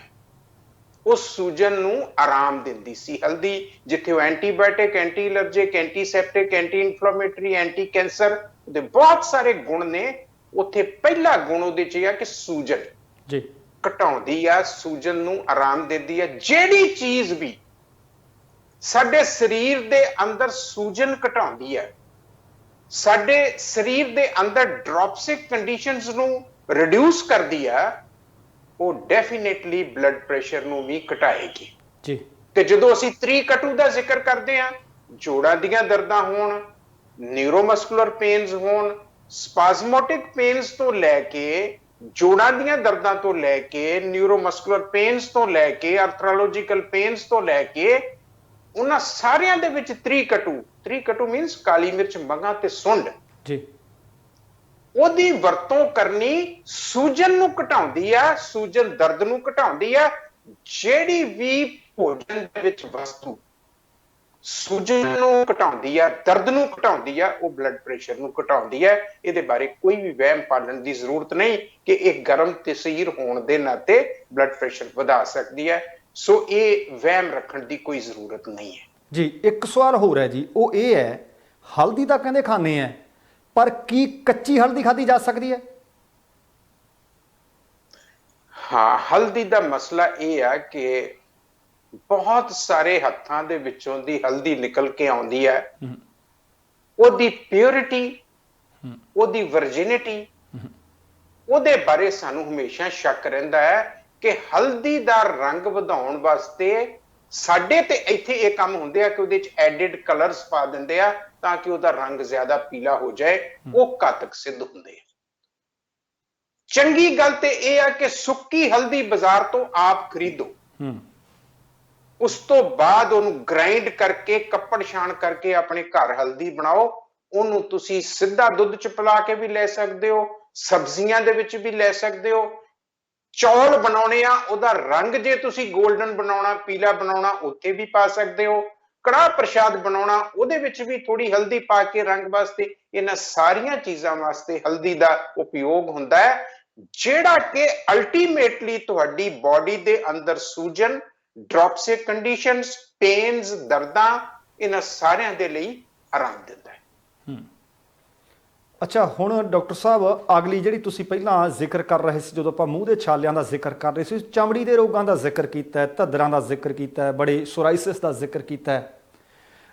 ਉਸ ਸੂਜਨ ਨੂੰ ਆਰਾਮ ਦਿੰਦੀ ਸੀ ਹਲਦੀ, ਜਿੱਥੇ ਉਹ antibiotic, anti allergic, antiseptic, anti inflammatory, anti cancer ਦੇ ਬਹੁਤ ਸਾਰੇ ਗੁਣ ਨੇ। ਉੱਥੇ ਪਹਿਲਾ ਗੁਣ ਉਹਦੇ ਚ ਆ ਕਿ ਸੂਜਨ ਜੀ ਘਟਾਉਂਦੀ ਆ, ਸੂਜਨ ਨੂੰ ਆਰਾਮ ਦਿੰਦੀ ਆ। ਜਿਹੜੀ ਚੀਜ਼ ਵੀ ਸਾਡੇ ਸਰੀਰ ਦੇ ਅੰਦਰ ਸੂਜਨ ਘਟਾਉਂਦੀ ਹੈ, ਸਾਡੇ ਸਰੀਰ ਦੇ ਅੰਦਰ ਡ੍ਰੌਪਸਿਕ ਕੰਡੀਸ਼ਨਸ ਨੂੰ ਰਿਡਿਊਸ ਕਰਦੀ ਆ, ਉਹ ਡੈਫੀਨੇਟਲੀ ਬਲੱਡ ਪ੍ਰੈਸ਼ਰ ਨੂੰ ਵੀ ਘਟਾਏਗੀ। ਜੀ। ਤੇ ਜਦੋਂ ਅਸੀਂ ਤ੍ਰਿਕਟੂ ਦਾ ਜ਼ਿਕਰ ਕਰਦੇ ਹਾਂ, ਜੋੜਾਂ ਦੀਆਂ ਦਰਦਾਂ ਹੋਣ, ਨਿਊਰੋਮਸਕੂਲਰ ਪੇਨਸ ਹੋਣ, ਸਪਾਜ਼ਮੋਟਿਕ ਪੇਨਸ ਤੋਂ ਲੈ ਕੇ, ਜੋੜਾਂ ਦੀਆਂ ਦਰਦਾਂ ਤੋਂ ਲੈ ਕੇ, ਨਿਊਰੋਮਸਕੂਲਰ ਪੇਨਸ ਤੋਂ ਲੈ ਕੇ, ਆਰਥਰੋਲੋਜੀਕਲ ਪੇਨਸ ਤੋਂ ਲੈ ਕੇ, ਉਹਨਾਂ ਸਾਰਿਆਂ ਦੇ ਵਿੱਚ ਤ੍ਰਿਕਟੂ ਮੀਨਸ ਕਾਲੀ ਮਿਰਚ, ਮਗਾ ਤੇ ਸੁੰਡ ਜੀ, ਉਹਦੀ ਵਰਤੋਂ ਕਰਨੀ ਸੂਜਨ ਨੂੰ ਘਟਾਉਂਦੀ ਆ, ਸੂਜਨ ਦਰਦ ਨੂੰ ਘਟਾਉਂਦੀ ਆ। ਜਿਹੜੀ ਵੀ ਭੋਜਨ ਦੇ ਵਿੱਚ ਵਸਤੂ ਸੂਜਨ ਨੂੰ ਘਟਾਉਂਦੀ ਆ, ਦਰਦ ਨੂੰ ਘਟਾਉਂਦੀ ਆ, ਉਹ ਬਲੱਡ ਪ੍ਰੈਸ਼ਰ ਨੂੰ ਘਟਾਉਂਦੀ ਹੈ। ਇਹਦੇ ਬਾਰੇ ਕੋਈ ਵੀ ਵਹਿਮ ਪਾਲਣ ਦੀ ਜ਼ਰੂਰਤ ਨਹੀਂ ਕਿ ਇਹ ਗਰਮ ਤਸੀਰ ਹੋਣ ਦੇ ਨਾਤੇ ਬਲੱਡ ਪ੍ਰੈਸ਼ਰ ਵਧਾ ਸਕਦੀ ਹੈ। ਸੋ ਇਹ ਵਹਿਮ ਰੱਖਣ ਦੀ ਕੋਈ ਜ਼ਰੂਰਤ ਨਹੀਂ ਹੈ ਜੀ। ਇੱਕ ਸਵਾਲ ਹੋਰ ਹੈ ਜੀ, ਉਹ ਇਹ ਹੈ, ਹਲਦੀ ਤਾਂ ਕਹਿੰਦੇ ਖਾਂਦੇ ਆ, ਪਰ ਕੀ ਕੱਚੀ ਹਲਦੀ ਖਾਧੀ ਜਾ ਸਕਦੀ ਹੈ? ਹਾਂ, ਹਲਦੀ ਦਾ ਮਸਲਾ ਇਹ ਆ ਕਿ ਬਹੁਤ ਸਾਰੇ ਹੱਥਾਂ ਦੇ ਵਿੱਚੋਂ ਦੀ ਹਲਦੀ ਨਿਕਲ ਕੇ ਆਉਂਦੀ ਹੈ। ਉਹਦੀ ਪਿਓਰਿਟੀ, ਉਹਦੀ ਵਰਜਿਨਿਟੀ, ਉਹਦੇ ਬਾਰੇ ਸਾਨੂੰ ਹਮੇਸ਼ਾ ਸ਼ੱਕ ਰਹਿੰਦਾ ਹੈ ਕਿ ਹਲਦੀ ਦਾ ਰੰਗ ਵਧਾਉਣ ਵਾਸਤੇ ਸਾਡੇ ਤੇ ਇੱਥੇ ਇਹ ਕੰਮ ਹੁੰਦੇ ਆ ਕਿ ਉਹਦੇ ਚ ਐਡਿਡ ਕਲਰਸ ਪਾ ਦਿੰਦੇ ਆ ਤਾਂ ਕਿ ਉਹਦਾ ਰੰਗ ਜ਼ਿਆਦਾ ਪੀਲਾ ਹੋ ਜਾਏ। ਉਹ ਘਾਤਕ ਸਿੱਧ ਹੁੰਦੇ ਆ। ਚੰਗੀ ਗੱਲ ਤੇ ਇਹ ਆ ਕਿ ਸੁੱਕੀ ਹਲਦੀ ਬਾਜ਼ਾਰ ਤੋਂ ਆਪ ਖਰੀਦੋ, ਉਸ ਤੋਂ ਬਾਅਦ ਉਹਨੂੰ ਗ੍ਰਾਈਂਡ ਕਰਕੇ, ਕੱਪੜ ਛਾਣ ਕਰਕੇ ਆਪਣੇ ਘਰ ਹਲਦੀ ਬਣਾਓ। ਉਹਨੂੰ ਤੁਸੀਂ ਸਿੱਧਾ ਦੁੱਧ ਚ ਪਿਲਾ ਕੇ ਵੀ ਲੈ ਸਕਦੇ ਹੋ, ਸਬਜ਼ੀਆਂ ਦੇ ਵਿੱਚ ਵੀ ਲੈ ਸਕਦੇ ਹੋ। ਚੌਲ ਬਣਾਉਣੇ ਆ, ਉਹਦਾ ਰੰਗ ਜੇ ਤੁਸੀਂ 골ਡਨ ਬਣਾਉਣਾ, ਪੀਲਾ ਬਣਾਉਣਾ, ਉੱਥੇ ਵੀ ਪਾ ਸਕਦੇ ਹੋ। ਕੜਾਹ ਪ੍ਰਸ਼ਾਦ ਬਣਾਉਣਾ, ਉਹਦੇ ਵਿੱਚ ਵੀ ਥੋੜੀ ਹਲਦੀ ਪਾ ਕੇ ਰੰਗ ਵਾਸਤੇ। ਇਹਨਾਂ ਸਾਰੀਆਂ ਚੀਜ਼ਾਂ ਵਾਸਤੇ ਹਲਦੀ ਦਾ ਉਪਯੋਗ ਹੁੰਦਾ ਹੈ, ਜਿਹੜਾ ਕਿ ਅਲਟੀਮੇਟਲੀ ਤੁਹਾਡੀ ਬਾਡੀ ਦੇ ਅੰਦਰ ਸੂਜਨ, ਡ੍ਰੌਪਸਿਕ ਕੰਡੀਸ਼ਨਸ, ਪੇਨਸ, ਦਰਦਾਂ, ਇਹਨਾਂ ਸਾਰਿਆਂ ਦੇ ਲਈ ਆਰਾਮ ਦਿੰਦਾ ਹੈ। ਅੱਛਾ, ਹੁਣ ਡਾਕਟਰ ਸਾਹਿਬ ਅਗਲੀ ਜਿਹੜੀ ਤੁਸੀਂ ਪਹਿਲਾਂ ਜ਼ਿਕਰ ਕਰ ਰਹੇ ਸੀ, ਜਦੋਂ ਆਪਾਂ ਮੂੰਹ ਦੇ ਛਾਲਿਆਂ ਦਾ ਜ਼ਿਕਰ ਕਰ ਰਹੇ ਸੀ, ਚਮੜੀ ਦੇ ਰੋਗਾਂ ਦਾ ਜ਼ਿਕਰ ਕੀਤਾ ਹੈ, ਧੱਦਰਾਂ ਦਾ ਜ਼ਿਕਰ ਕੀਤਾ ਹੈ, ਬੜੇ ਸੋਰਾਇਸਿਸ ਦਾ ਜ਼ਿਕਰ ਕੀਤਾ ਹੈ।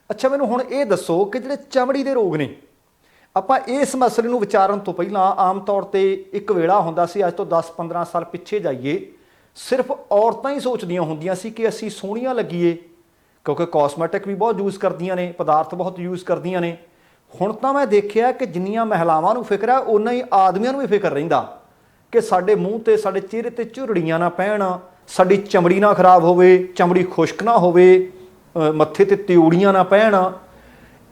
ਅੱਛਾ, ਮੈਨੂੰ ਹੁਣ ਇਹ ਦੱਸੋ ਕਿ ਜਿਹੜੇ ਚਮੜੀ ਦੇ ਰੋਗ ਨੇ, ਆਪਾਂ ਇਸ ਮਸਲੇ ਨੂੰ ਵਿਚਾਰਨ ਤੋਂ ਪਹਿਲਾਂ ਆਮ ਤੌਰ ਤੇ ਇੱਕ ਵੇਲਾ ਹੁੰਦਾ ਸੀ, ਅੱਜ ਤੋਂ 10-15 ਸਾਲ ਪਿੱਛੇ ਜਾਈਏ, ਸਿਰਫ ਔਰਤਾਂ ਹੀ ਸੋਚਦੀਆਂ ਹੁੰਦੀਆਂ ਸੀ ਕਿ ਅਸੀਂ ਸੋਹਣੀਆਂ ਲੱਗੀਏ, ਕਿਉਂਕਿ ਕਾਸਮੈਟਿਕ ਵੀ ਬਹੁਤ ਯੂਜ਼ ਕਰਦੀਆਂ ਨੇ, ਪਦਾਰਥ ਬਹੁਤ ਯੂਜ਼ ਕਰਦੀਆਂ ਨੇ। ਹੁਣ ਤਾਂ ਮੈਂ ਦੇਖਿਆ ਕਿ ਜਿੰਨੀਆਂ ਮਹਿਲਾਵਾਂ ਨੂੰ ਫਿਕਰ ਹੈ, ਓਨਾ ਹੀ ਆਦਮੀਆਂ ਨੂੰ ਵੀ ਫਿਕਰ ਰਹਿੰਦਾ ਕਿ ਸਾਡੇ ਮੂੰਹ ਤੇ, ਸਾਡੇ ਚਿਹਰੇ ਤੇ ਝੁਰੜੀਆਂ ਨਾ ਪੈਣ, ਸਾਡੀ ਚਮੜੀ ਨਾ ਖਰਾਬ ਹੋਵੇ, ਚਮੜੀ ਖੁਸ਼ਕ ਨਾ ਹੋਵੇ, ਮੱਥੇ ਤੇ ਤਿਉੜੀਆਂ ਨਾ ਪੈਣ।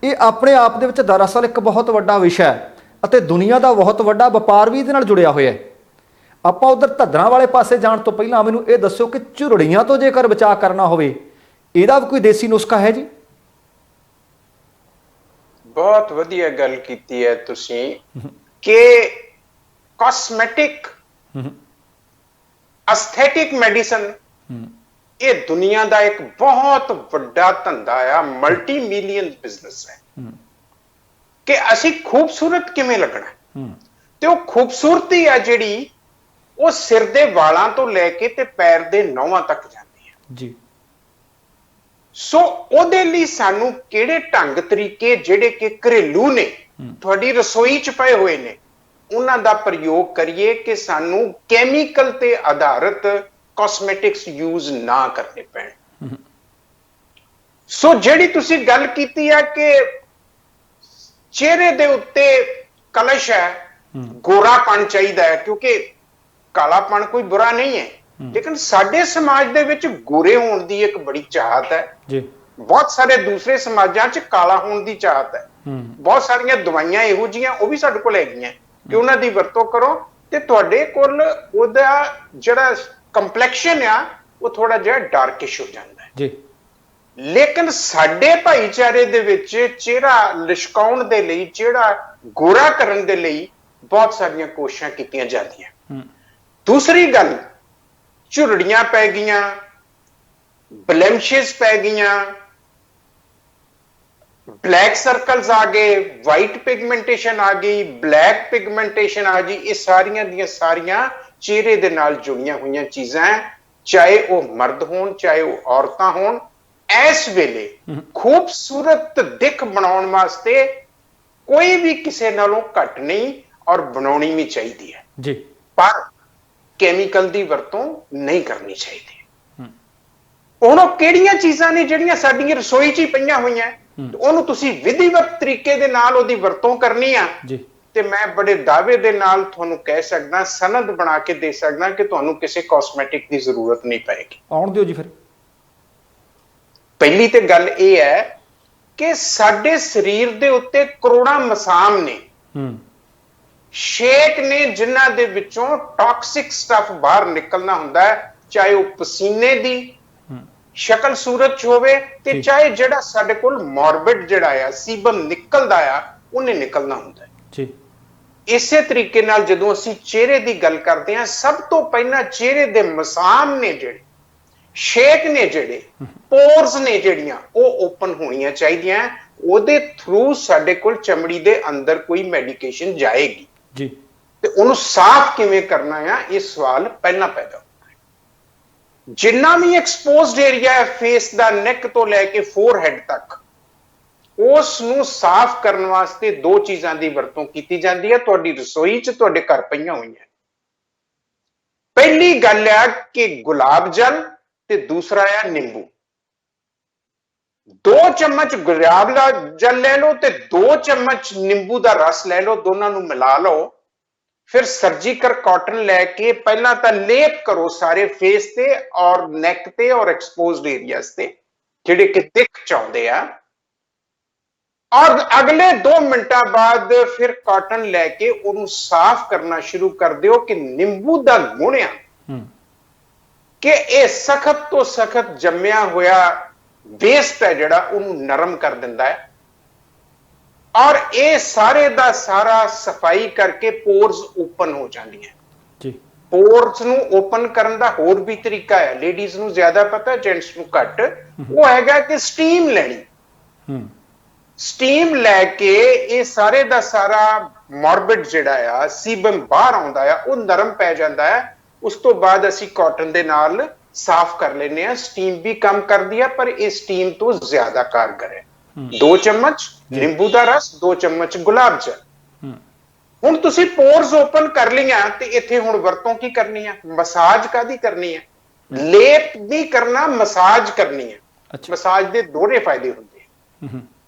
ਇਹ ਆਪਣੇ ਆਪ ਦੇ ਵਿੱਚ ਦਰਅਸਲ ਇੱਕ ਬਹੁਤ ਵੱਡਾ ਵਿਸ਼ਾ ਹੈ ਅਤੇ ਦੁਨੀਆ ਦਾ ਬਹੁਤ ਵੱਡਾ ਵਪਾਰ ਵੀ ਇਹਦੇ ਨਾਲ ਜੁੜਿਆ ਹੋਇਆ ਹੈ। ਆਪਾਂ ਉਧਰ ਧੱਦਰਾਂ ਵਾਲੇ ਪਾਸੇ ਜਾਣ ਤੋਂ ਪਹਿਲਾਂ ਮੈਨੂੰ ਇਹ ਦੱਸੋ ਕਿ ਝੁਰੜੀਆਂ ਤੋਂ ਜੇਕਰ ਬਚਾਅ ਕਰਨਾ ਹੋਵੇ, ਇਹਦਾ ਵੀ ਕੋਈ ਦੇਸੀ ਨੁਸਖਾ ਹੈ ਜੀ? ਬਹੁਤ ਵਧੀਆ ਗੱਲ ਕੀਤੀ ਹੈ ਤੁਸੀਂ ਕਿ ਕਾਸਮੈਟਿਕ, ਐਸਥੈਟਿਕ ਮੈਡੀਸਨ, ਇਹ ਦੁਨੀਆ ਦਾ ਇੱਕ ਬਹੁਤ ਵੱਡਾ ਧੰਦਾ ਆ, ਮਲਟੀ ਮਿਲੀਅਨ ਬਿਜ਼ਨਸ ਹੈ ਕਿ ਅਸੀਂ ਖੂਬਸੂਰਤ ਕਿਵੇਂ ਲੱਗਣਾ। ਤੇ ਉਹ ਖੂਬਸੂਰਤੀ ਆ ਜਿਹੜੀ, ਉਹ ਸਿਰ ਦੇ ਵਾਲਾਂ ਤੋਂ ਲੈ ਕੇ ਤੇ ਪੈਰ ਦੇ ਨਹੁੰਾਂ ਤੱਕ ਜਾਂਦੀ ਹੈ ਜੀ। ਸੋ ਉਹਦੇ ਲਈ ਸਾਨੂੰ ਕਿਹੜੇ ਢੰਗ ਤਰੀਕੇ ਜਿਹੜੇ ਕਿ ਘਰੇਲੂ ਨੇ, ਤੁਹਾਡੀ ਰਸੋਈ 'ਚ ਪਏ ਹੋਏ ਨੇ, ਉਹਨਾਂ ਦਾ ਪ੍ਰਯੋਗ ਕਰੀਏ ਕਿ ਸਾਨੂੰ ਕੈਮੀਕਲ ਤੇ ਆਧਾਰਿਤ ਕਾਸਮੈਟਿਕਸ ਯੂਜ਼ ਨਾ ਕਰਨੇ ਪੈਣ। ਸੋ ਜਿਹੜੀ ਤੁਸੀਂ ਗੱਲ ਕੀਤੀ ਹੈ ਕਿ ਚਿਹਰੇ ਦੇ ਉੱਤੇ ਕਲਸ਼ ਹੈ, ਗੋਰਾਪਣ ਚਾਹੀਦਾ ਹੈ, ਕਿਉਂਕਿ ਕਾਲਾਪਣ ਕੋਈ ਬੁਰਾ ਨਹੀਂ ਹੈ, ਲੇਕਿਨ ਸਾਡੇ ਸਮਾਜ ਦੇ ਵਿੱਚ ਗੋਰੇ ਹੋਣ ਦੀ ਇੱਕ ਬੜੀ ਚਾਹਤ ਹੈ ਜੀ। ਬਹੁਤ ਸਾਰੇ ਦੂਸਰੇ ਸਮਾਜਾਂ 'ਚ ਕਾਲਾ ਹੋਣ ਦੀ ਚਾਹਤ ਹੈ। ਬਹੁਤ ਸਾਰੀਆਂ ਦਵਾਈਆਂ ਇਹੋ ਜਿਹੀਆਂ ਉਹ ਵੀ ਸਾਡੇ ਕੋਲ ਹੈਗੀਆਂ ਕਿ ਉਹਨਾਂ ਦੀ ਵਰਤੋਂ ਕਰੋ ਤੇ ਤੁਹਾਡੇ ਕੋਲ ਉਹਦਾ ਜਿਹੜਾ ਕੰਪਲੈਕਸ਼ਨ ਆ ਉਹ ਥੋੜਾ ਜਿਹਾ ਡਾਰਕਿਸ਼ ਹੋ ਜਾਂਦਾ ਹੈ ਜੀ। ਲੇਕਿਨ ਸਾਡੇ ਭਾਈਚਾਰੇ ਦੇ ਵਿੱਚ ਚਿਹਰਾ ਲਿਸ਼ਕਾਉਣ ਦੇ ਲਈ, ਚਿਹਰਾ ਗੋਰਾ ਕਰਨ ਦੇ ਲਈ ਬਹੁਤ ਸਾਰੀਆਂ ਕੋਸ਼ਿਸ਼ਾਂ ਕੀਤੀਆਂ ਜਾਂਦੀਆਂ। ਦੂਸਰੀ ਗੱਲ, ਝੁਰੜੀਆਂ ਪੈ ਗਈਆਂ, ਬਲੈਮਿਸ਼ਸ ਪੈ ਗਈਆਂ, ਬਲੈਕ ਸਰਕਲਸ ਆ ਗਏ, ਵਾਈਟ ਪਿਗਮੈਂਟੇਸ਼ਨ ਆ ਗਈ, ਬਲੈਕ ਪਿਗਮੈਂਟੇਸ਼ਨ ਆ ਗਈ। ਇਹ ਸਾਰੀਆਂ ਦੀਆਂ ਸਾਰੀਆਂ ਚਿਹਰੇ ਦੇ ਨਾਲ ਜੁੜੀਆਂ ਹੋਈਆਂ ਚੀਜ਼ਾਂ, ਚਾਹੇ ਉਹ ਮਰਦ ਹੋਣ ਚਾਹੇ ਉਹ ਔਰਤਾਂ ਹੋਣ। ਇਸ ਵੇਲੇ ਖੂਬਸੂਰਤ ਦਿੱਖ ਬਣਾਉਣ ਵਾਸਤੇ ਕੋਈ ਵੀ ਕਿਸੇ ਨਾਲੋਂ ਘੱਟ ਨਹੀਂ ਔਰ ਬਣਾਉਣੀ ਵੀ ਚਾਹੀਦੀ ਹੈ ਜੀ, ਪਰ ਕੈਮੀਕਲ ਦੀ ਵਰਤੋਂ ਨਹੀਂ ਕਰਨੀ ਚਾਹੀਦੀ। ਹੁਣ ਉਹ ਕਿਹੜੀਆਂ ਚੀਜ਼ਾਂ ਨੇ ਜਿਹੜੀਆਂ ਸਾਡੀਆਂ ਰਸੋਈ 'ਚ ਹੀ ਪਈਆਂ ਹੋਈਆਂ, ਉਹਨੂੰ ਤੁਸੀਂ ਵਿਧੀਵਤ ਤਰੀਕੇ ਦੇ ਨਾਲ ਉਹਦੀ ਵਰਤੋਂ ਕਰਨੀ ਆ ਜੀ ਤੇ ਮੈਂ ਬੜੇ ਦਾਅਵੇ ਦੇ ਨਾਲ ਤੁਹਾਨੂੰ ਕਹਿ ਸਕਦਾ, ਸਨਦ ਬਣਾ ਕੇ ਦੇ ਸਕਦਾ ਕਿ ਤੁਹਾਨੂੰ ਕਿਸੇ ਕਾਸਮੈਟਿਕ ਦੀ ਜ਼ਰੂਰਤ ਨਹੀਂ ਪਏਗੀ। ਆਉਣ ਦਿਓ ਜੀ ਫਿਰ। ਪਹਿਲੀ ਤੇ ਗੱਲ ਇਹ ਹੈ ਕਿ ਸਾਡੇ ਸਰੀਰ ਦੇ ਉੱਤੇ ਕਰੋੜਾਂ ਮਸਾਮ ਨੇ, ਸ਼ੇਕ ਨੇ, ਜਿਨ੍ਹਾਂ ਦੇ ਵਿੱਚੋਂ ਟਾਕਸਿਕ ਸਟਫ ਬਾਹਰ ਨਿਕਲਣਾ ਹੁੰਦਾ ਹੈ, ਚਾਹੇ ਉਹ ਪਸੀਨੇ ਦੀ ਸ਼ਕਲ ਸੂਰਤ ਚ ਹੋਵੇ ਤੇ ਚਾਹੇ ਜਿਹੜਾ ਸਾਡੇ ਕੋਲ ਮੋਰਬਿਡ ਜਿਹੜਾ ਆ ਸੀਬਮ ਨਿਕਲਦਾ ਆ ਉਹਨੇ ਨਿਕਲਣਾ ਹੁੰਦਾ ਹੈ ਜੀ। ਇਸੇ ਤਰੀਕੇ ਨਾਲ ਜਦੋਂ ਅਸੀਂ ਚਿਹਰੇ ਦੀ ਗੱਲ ਕਰਦੇ ਹਾਂ, ਸਭ ਤੋਂ ਪਹਿਲਾਂ ਚਿਹਰੇ ਦੇ ਮਸਾਮ ਨੇ, ਜਿਹੜੇ ਸ਼ੇਕ ਨੇ, ਜਿਹੜੇ ਪੋਰਸ ਨੇ, ਜਿਹੜੀਆਂ ਉਹ ਓਪਨ ਹੋਣੀਆਂ ਚਾਹੀਦੀਆਂ। ਉਹਦੇ ਥਰੂ ਸਾਡੇ ਕੋਲ ਚਮੜੀ ਦੇ ਅੰਦਰ ਕੋਈ ਮੈਡੀਕੇਸ਼ਨ ਜਾਏਗੀ ਜੀ, ਤੇ ਉਹਨੂੰ ਸਾਫ਼ ਕਿਵੇਂ ਕਰਨਾ ਆ, ਇਹ ਸਵਾਲ ਪਹਿਲਾਂ ਪੈਦਾ ਹੁੰਦਾ ਹੈ। ਜਿੰਨਾ ਵੀ ਐਕਸਪੋਜ਼ਡ ਏਰੀਆ ਹੈ ਫੇਸ ਦਾ, ਨੈਕ ਤੋਂ ਲੈ ਕੇ ਫੋਰਹੈਡ ਤੱਕ, ਉਸ ਨੂੰ ਸਾਫ਼ ਕਰਨ ਵਾਸਤੇ ਦੋ ਚੀਜ਼ਾਂ ਦੀ ਵਰਤੋਂ ਕੀਤੀ ਜਾਂਦੀ ਹੈ, ਤੁਹਾਡੀ ਰਸੋਈ 'ਚ ਤੁਹਾਡੇ ਘਰ ਪਈਆਂ ਹੋਈਆਂ। ਪਹਿਲੀ ਗੱਲ ਹੈ ਕਿ ਗੁਲਾਬ ਜਲ ਤੇ ਦੂਸਰਾ ਹੈ ਨਿੰਬੂ। 2 ਚਮਚ ਗੁਲਾਬ ਦਾ ਜਲ ਲੈ ਲਓ ਤੇ 2 ਚਮਚ ਨਿੰਬੂ ਦਾ ਰਸ ਲੈ ਲਓ, ਦੋਨਾਂ ਨੂੰ ਮਿਲਾ ਲਓ। ਫਿਰ ਸਰਜੀਕਲ ਕਾਟਨ ਲੈ ਕੇ ਪਹਿਲਾਂ ਤਾਂ ਲੇਪ ਕਰੋ ਸਾਰੇ ਫੇਸ ਤੇ ਔਰ ਨੈਕ ਤੇ ਔਰ ਐਕਸਪੋਜ਼ਡ ਏਰੀਆਜ਼ ਤੇ ਜਿਹੜੇ ਕਿ ਦਿੱਖ ਚਾਹੁੰਦੇ ਆ, ਔਰ ਅਗਲੇ 2 ਮਿੰਟਾਂ ਬਾਅਦ ਫਿਰ ਕਾਟਨ ਲੈ ਕੇ ਉਹਨੂੰ ਸਾਫ਼ ਕਰਨਾ ਸ਼ੁਰੂ ਕਰ ਦਿਓ ਕਿ ਨਿੰਬੂ ਦਾ ਗੁਣ ਆ ਕਿ ਇਹ ਸਖਤ ਤੋਂ ਸਖਤ ਜੰਮਿਆ ਹੋਇਆ ਵੇਸਟ ਹੈ ਜਿਹੜਾ ਉਹਨੂੰ ਨਰਮ ਕਰ ਦਿੰਦਾ ਹੈ, ਔਰ ਇਹ ਸਾਰੇ ਦਾ ਸਾਰਾ ਸਫਾਈ ਕਰਕੇ ਪੋਰਸ ਓਪਨ ਹੋ ਜਾਂਦੀਆਂ ਜੀ। ਪੋਰਸ ਨੂੰ ਓਪਨ ਕਰਨ ਦਾ ਹੋਰ ਵੀ ਤਰੀਕਾ ਹੈ, ਲੇਡੀਜ਼ ਨੂੰ ਜ਼ਿਆਦਾ ਪਤਾ, ਜੈਂਟਸ ਨੂੰ ਘੱਟ। ਉਹ ਹੈਗਾ ਕਿ ਸਟੀਮ ਲੈਣੀ। ਸਟੀਮ ਲੈ ਕੇ ਇਹ ਸਾਰੇ ਦਾ ਸਾਰਾ ਮੋਰਬਿਡ ਜਿਹੜਾ ਆ ਸੀਬਮ ਬਾਹਰ ਆਉਂਦਾ ਆ, ਉਹ ਨਰਮ ਪੈ ਜਾਂਦਾ ਹੈ। ਉਸ ਤੋਂ ਬਾਅਦ ਅਸੀਂ ਕਾਟਨ ਦੇ ਨਾਲ ਸਾਫ਼ ਕਰ ਲੈਂਦੇ ਆ। ਸਟੀਮ ਵੀ ਕੰਮ ਕਰਦੀ ਆ, ਪਰ ਇਹ ਸਟੀਮ ਤੋਂ ਜ਼ਿਆਦਾ ਕਾਰਗਰ ਹੈ। 2 ਚਮਚ ਨਿੰਬੂ ਦਾ ਰਸ, 2 ਚਮਚ ਗੁਲਾਬ ਜਲ। ਹੁਣ ਤੁਸੀਂ ਪੋਰਸ ਓਪਨ ਕਰ ਲਈਆਂ ਤੇ ਇੱਥੇ ਹੁਣ ਵਰਤੋਂ ਕੀ ਕਰਨੀ ਹੈ? ਮਸਾਜ ਕਾਦੀ ਕਰਨੀ ਹੈ? ਲੇਪ ਨਹੀਂ ਕਰਨਾ, ਮਸਾਜ ਕਰਨੀ ਹੈ। ਮਸਾਜ ਦੇ ਦੋਹਰੇ ਫਾਇਦੇ ਹੁੰਦੇ ਆ।